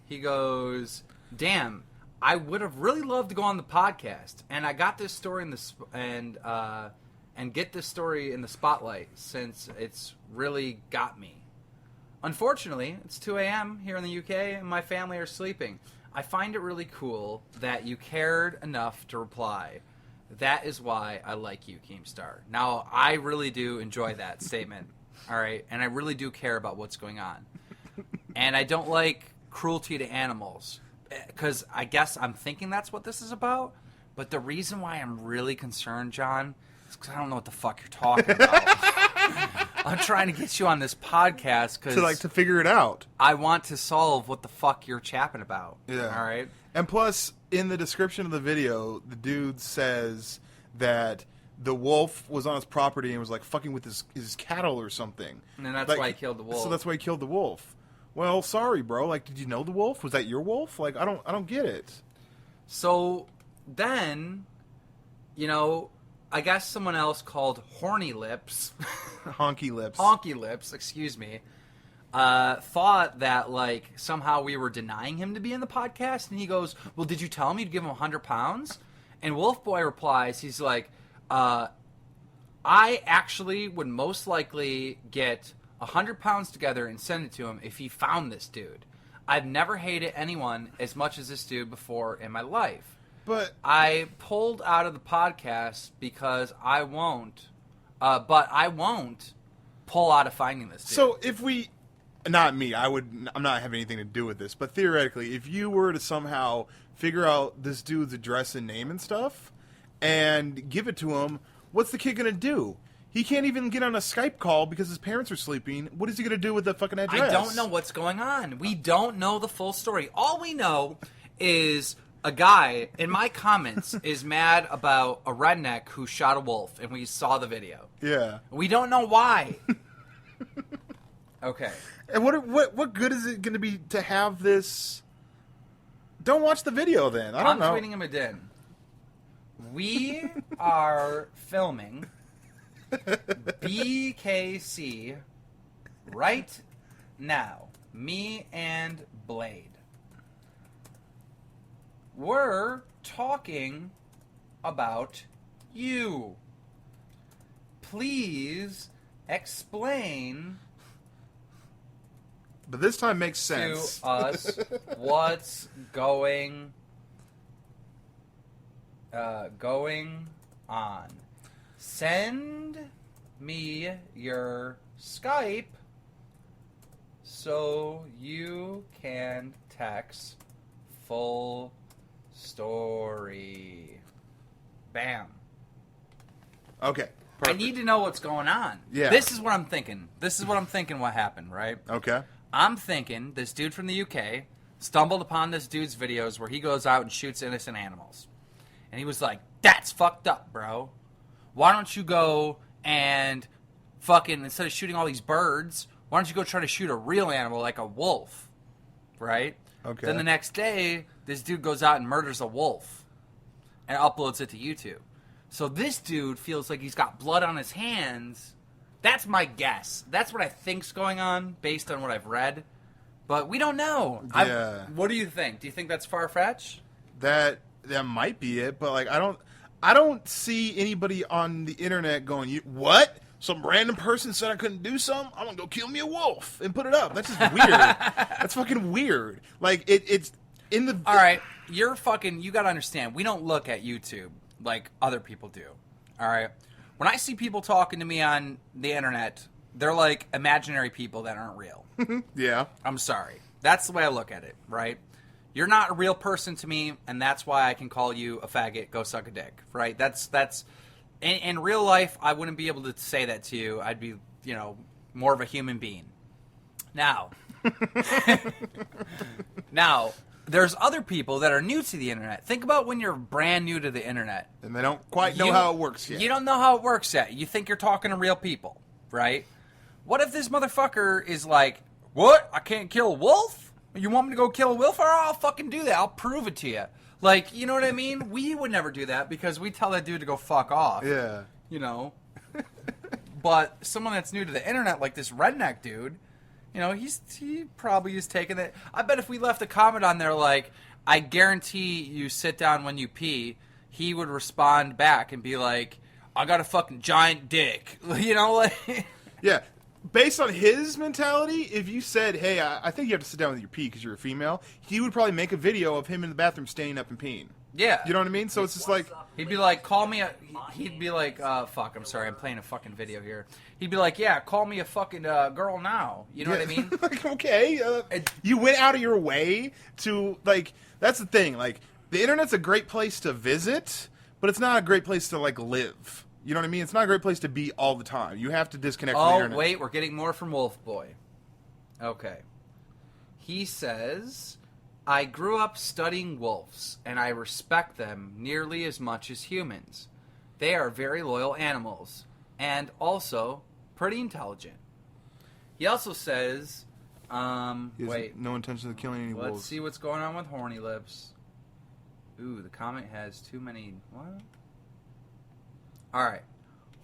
he goes, "Damn, I would have really loved to go on the podcast, and I got this story in the and get this story in the spotlight since it's really got me. Unfortunately, it's 2 a.m. here in the UK, and my family are sleeping. I find it really cool that you cared enough to reply. That is why I like you, Keemstar." Now, I really do enjoy that statement, all right? And I really do care about what's going on. And I don't like cruelty to animals, because I guess I'm thinking that's what this is about. But the reason why I'm really concerned, John, is because I don't know what the fuck you're talking about. I'm trying to get you on this podcast because to figure it out. I want to solve what the fuck you're chapping about. Yeah. All right. And plus, in the description of the video, the dude says that the wolf was on his property and was like fucking with his cattle or something. And that's like, why he killed the wolf. So that's why he killed the wolf. Well, sorry, bro. Like, did you know the wolf? Was that your wolf? Like, I don't get it. So then, I guess someone else called Horny Lips, Honky lips. Honky Lips, excuse me, thought that like somehow we were denying him to be in the podcast, and he goes, "Well, did you tell him you'd give him £100?" And Wolfboy replies, he's like, "I actually would most likely get £100 together and send it to him if he found this dude. I've never hated anyone as much as this dude before in my life. But I pulled out of the podcast because I won't pull out of finding this dude." So if we, not me, I'm not having anything to do with this, but theoretically, if you were to somehow figure out this dude's address and name and stuff and give it to him, what's the kid going to do? He can't even get on a Skype call because his parents are sleeping. What is he going to do with the fucking address? I don't know what's going on. We don't know the full story. All we know is a guy in my comments is mad about a redneck who shot a wolf, and we saw the video. Yeah. We don't know why. Okay. And what good is it going to be to have this? Don't watch the video then. I don't know. I'm tweeting him again. We are filming BKC right now. Me and Blade. We're talking about you. Please explain But this time makes sense to us what's going on. Send me your Skype so you can text full story. Bam. Okay. I Perfect. need to know what's going on. Yeah. This is what I'm thinking. What happened, right? Okay. I'm thinking this dude from the UK stumbled upon this dude's videos where he goes out and shoots innocent animals. And he was like, "That's fucked up, bro. Why don't you go and fucking, instead of shooting all these birds, why don't you go try to shoot a real animal like a wolf?" Right? Okay. Then the next day, this dude goes out and murders a wolf and uploads it to YouTube. So this dude feels like he's got blood on his hands. That's my guess. That's what I think's going on based on what I've read. But we don't know. Yeah. What do you think? Do you think that's far-fetched? That might be it, but like I don't see anybody on the internet going, "What? Some random person said I couldn't do something? I'm gonna go kill me a wolf and put it up." That's just weird. That's fucking weird. Like it's in the. All right, you gotta understand, we don't look at YouTube like other people do. All right? When I see people talking to me on the internet, they're like imaginary people that aren't real. Yeah. I'm sorry. That's the way I look at it, right? You're not a real person to me, and that's why I can call you a faggot, go suck a dick, right? That's in real life, I wouldn't be able to say that to you. I'd be, more of a human being. Now, there's other people that are new to the internet. Think about when you're brand new to the internet. And they don't quite know how it works yet. You don't know how it works yet. You think you're talking to real people, right? What if this motherfucker is like, "What? I can't kill a wolf? You want me to go kill a wolf? Or I'll fucking do that. I'll prove it to you." Like, you know what I mean? We would never do that because we tell that dude to go fuck off. Yeah. You know? But someone that's new to the internet, like this redneck dude, you know, he probably is taking it. I bet if we left a comment on there like, I guarantee you sit down when you pee, he would respond back and be like, I got a fucking giant dick. You know, like... Yeah. Based on his mentality, if you said, hey, I think you have to sit down with your pee because you're a female, he would probably make a video of him in the bathroom standing up and peeing. Yeah. You know what I mean? So it's just like... He'd be like, call me a... He'd be like, fuck, I'm sorry, I'm playing a fucking video here. He'd be like, yeah, call me a fucking girl now. You know what I mean? Like, okay. You went out of your way to, like... That's the thing. Like, the internet's a great place to visit, but it's not a great place to, like, live. You know what I mean? It's not a great place to be all the time. You have to disconnect from the internet. Oh, wait, we're getting more from Wolfboy. Okay. He says... I grew up studying wolves, and I respect them nearly as much as humans. They are very loyal animals, and also pretty intelligent. He also says, He has wait. no intention of killing any Let's wolves. see what's going on with Horny Lips. Ooh, the comment has too many... What? Alright.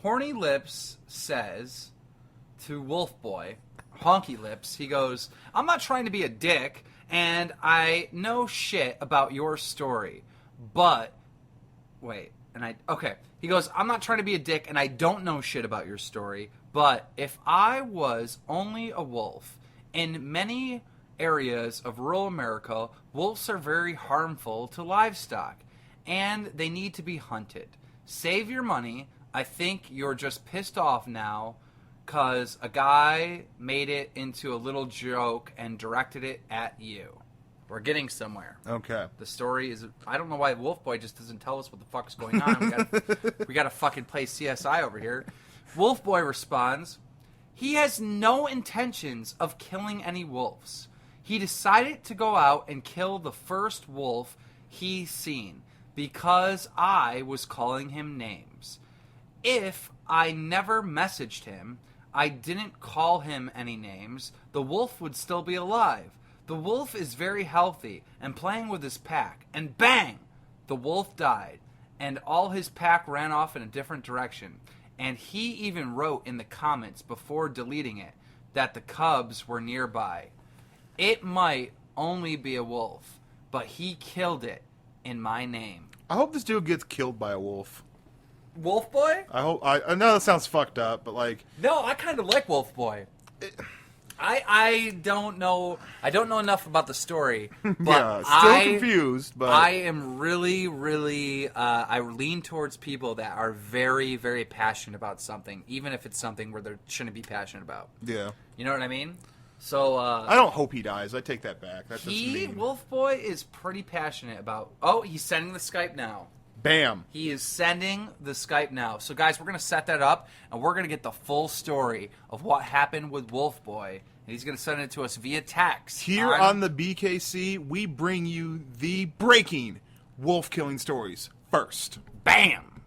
Horny Lips says to Wolfboy, Honky Lips, he goes, I'm not trying to be a dick, and I know shit about your story, but... Wait, okay. He goes, I'm not trying to be a dick, and I don't know shit about your story, but if I was only a wolf, in many areas of rural America, wolves are very harmful to livestock, and they need to be hunted. Save your money. I think you're just pissed off now because a guy made it into a little joke and directed it at you. We're getting somewhere. Okay. The story is... I don't know why Wolfboy just doesn't tell us what the fuck is going on. We gotta fucking play CSI over here. Wolfboy responds, he has no intentions of killing any wolves. He decided to go out and kill the first wolf he's seen because I was calling him names. If I never messaged him, I didn't call him any names, the wolf would still be alive. The wolf is very healthy and playing with his pack, and bang! The wolf died, and all his pack ran off in a different direction. And he even wrote in the comments before deleting it that the cubs were nearby. It might only be a wolf, but he killed it in my name. I hope this dude gets killed by a wolf. Wolfboy? I know that sounds fucked up, but like... No, I kind of like Wolfboy. I don't know. I don't know enough about the story, but yeah, still confused. But I am really. I lean towards people that are very, very passionate about something, even if it's something where they shouldn't be passionate about. Yeah, you know what I mean. So I don't hope he dies. I take that back. That's just mean. Wolfboy is pretty passionate about. Oh, he's sending the Skype now. Bam. He is sending the Skype now. So, guys, we're going to set that up, and we're going to get the full story of what happened with Wolfboy. And he's going to send it to us via text. Here on the BKC, we bring you the breaking wolf-killing stories first. Bam!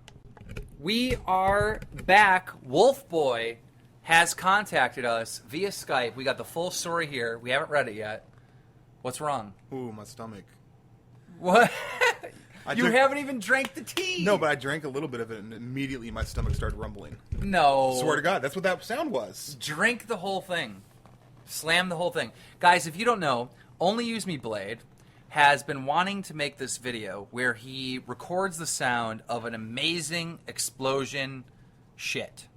We are back. Wolfboy has contacted us via Skype. We got the full story here. We haven't read it yet. What's wrong? Ooh, my stomach. What? You haven't even drank the tea. No, but I drank a little bit of it, and immediately my stomach started rumbling. No. Swear to God, that's what that sound was. Drink the whole thing. Slam the whole thing. Guys, if you don't know, Only Use Me Blade has been wanting to make this video where he records the sound of an amazing explosion shit.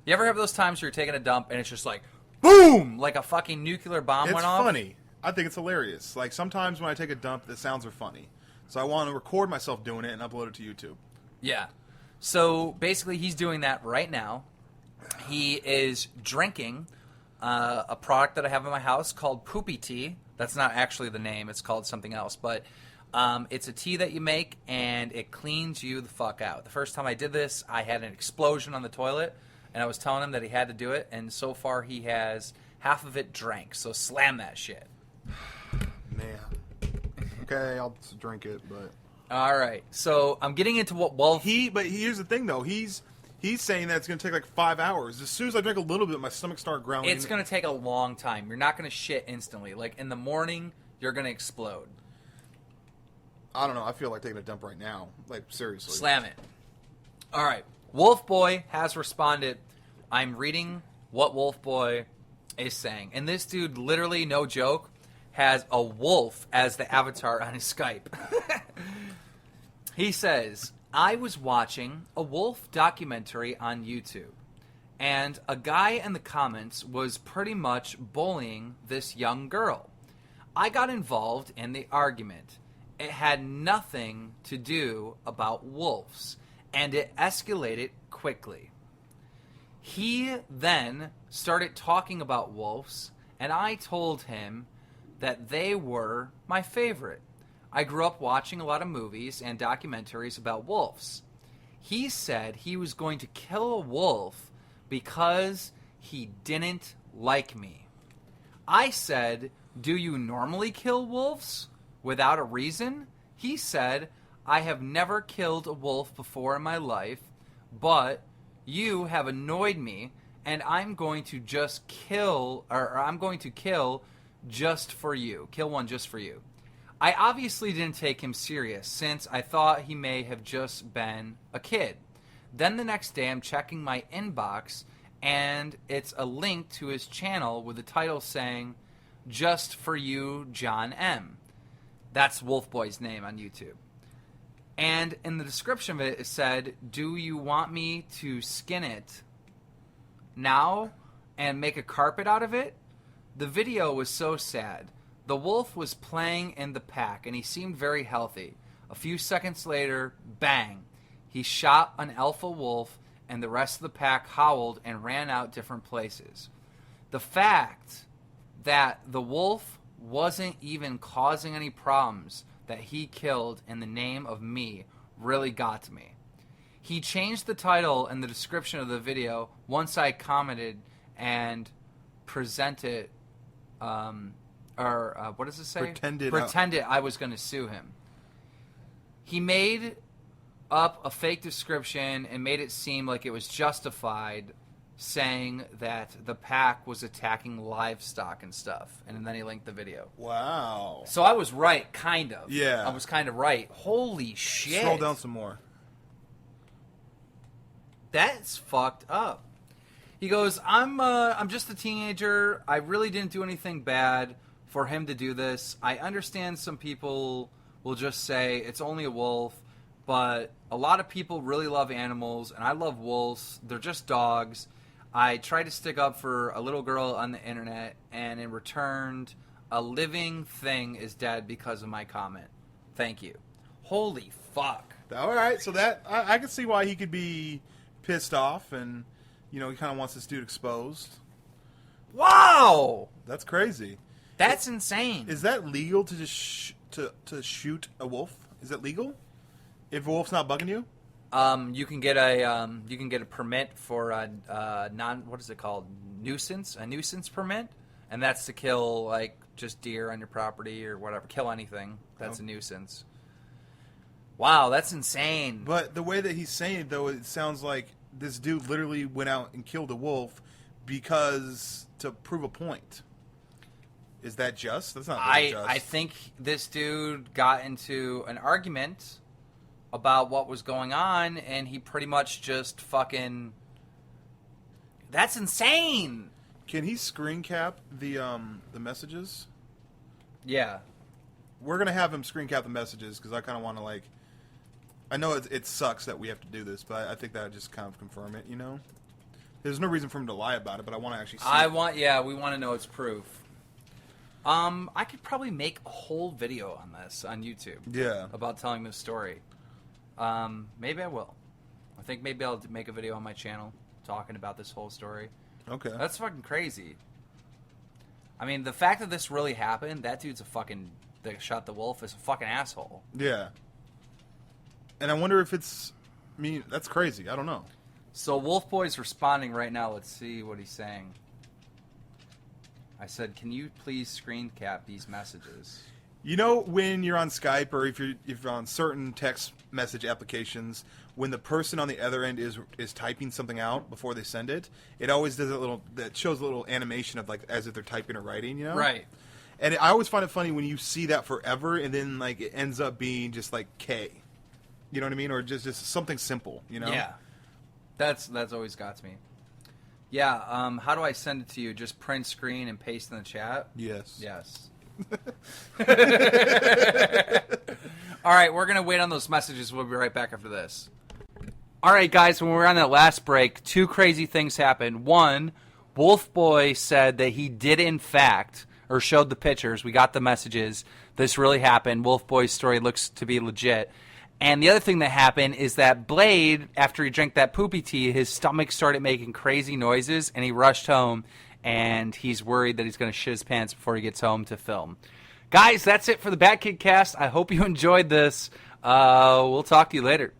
You ever have those times where you're taking a dump and it's just like, boom! Like a fucking nuclear bomb went off? It's funny. I think it's hilarious. Like, sometimes when I take a dump, the sounds are funny. So I want to record myself doing it and upload it to YouTube. Yeah. So basically he's doing that right now. He is drinking a product that I have in my house called Poopy Tea. That's not actually the name. It's called something else. But it's a tea that you make, and it cleans you the fuck out. The first time I did this, I had an explosion on the toilet, and I was telling him that he had to do it, and so far he has half of it drank. So slam that shit. Man. Okay, I'll drink it, but... All right. So I'm getting into what Wolf... But here's the thing, though. He's saying that it's going to take like 5 hours. As soon as I drink a little bit, my stomach started growling. It's going to take a long time. You're not going to shit instantly. Like, in the morning, you're going to explode. I don't know. I feel like taking a dump right now. Like, seriously. Slam it. All right. Wolfboy has responded. I'm reading what Wolfboy is saying. And this dude, literally, no joke, has a wolf as the avatar on his Skype. He says, I was watching a wolf documentary on YouTube, and a guy in the comments was pretty much bullying this young girl. I got involved in the argument. It had nothing to do about wolves, and it escalated quickly. He then started talking about wolves, and I told him that they were my favorite. I grew up watching a lot of movies and documentaries about wolves. He said he was going to kill a wolf because he didn't like me. I said, do you normally kill wolves without a reason? He said, I have never killed a wolf before in my life, but you have annoyed me, and I'm going to just kill just for you. Kill one just for you. I obviously didn't take him serious, since I thought he may have just been a kid. Then the next day, I'm checking my inbox, and it's a link to his channel with the title saying, Just for You, John M. That's Wolfboy's name on YouTube. And in the description of it, it said, do you want me to skin it now and make a carpet out of it? The video was so sad. The wolf was playing in the pack, and he seemed very healthy. A few seconds later, bang, he shot an alpha wolf, and the rest of the pack howled and ran out different places. The fact that the wolf wasn't even causing any problems that he killed in the name of me really got to me. He changed the title and the description of the video once I commented and presented, what does it say? Pretended I was going to sue him. He made up a fake description and made it seem like it was justified, saying that the pack was attacking livestock and stuff. And then he linked the video. Wow. So I was right, kind of. Yeah. I was kind of right. Holy shit. Scroll down some more. That's fucked up. He goes, I'm just a teenager. I really didn't do anything bad for him to do this. I understand some people will just say it's only a wolf, but a lot of people really love animals, and I love wolves. They're just dogs. I tried to stick up for a little girl on the internet, and in return, a living thing is dead because of my comment. Thank you. Holy fuck. All right, so that I can see why he could be pissed off, and he kind of wants this dude exposed. Wow, that's crazy. That's insane. Is that legal to just to shoot a wolf? Is that legal? If a wolf's not bugging you? You can get a permit for a what is it called? A nuisance permit, and that's to kill like just deer on your property or whatever. Kill anything. That's a nuisance. Wow, that's insane. But the way that he's saying it, though, it sounds like this dude literally went out and killed a wolf to prove a point. Is that just? That's not very just. I think this dude got into an argument about what was going on, and he pretty much just fucking... That's insane! Can he screen cap the messages? Yeah. We're going to have him screen cap the messages, because I kind of want to, I know it sucks that we have to do this, but I think that would just kind of confirm it, There's no reason for him to lie about it, but I want to actually see it. We want to know it's proof. I could probably make a whole video on this on YouTube. Yeah. About telling this story. Maybe I will. I think maybe I'll make a video on my channel talking about this whole story. Okay. That's fucking crazy. I mean, the fact that this really happened, that dude's that shot the wolf is a fucking asshole. Yeah. And I wonder if that's crazy. I don't know. So Wolfboy's responding right now. Let's see what he's saying. I said, can you please screen cap these messages? When you're on Skype or if you're on certain text message applications, when the person on the other end is typing something out before they send it, it always does that shows a little animation of as if they're typing or writing, Right. And I always find it funny when you see that forever, and then like it ends up being just like K. You know what I mean? Or just something simple. You know? Yeah. That's always got to me. Yeah. How do I send it to you? Just print screen and paste in the chat. Yes. Yes. All right, we're gonna wait on those messages. We'll be right back after this. All right, guys, when we were on that last break, two crazy things happened. One, Wolfboy said that he did, in fact, or showed the pictures. We got the messages. This really happened. Wolfboy's story looks to be legit. And the other thing that happened is that Blade, after he drank that poopy tea, his stomach started making crazy noises, and he rushed home, and he's worried that he's going to shit his pants before he gets home to film. Guys, that's it for the BadKidCast. I hope you enjoyed this. We'll talk to you later.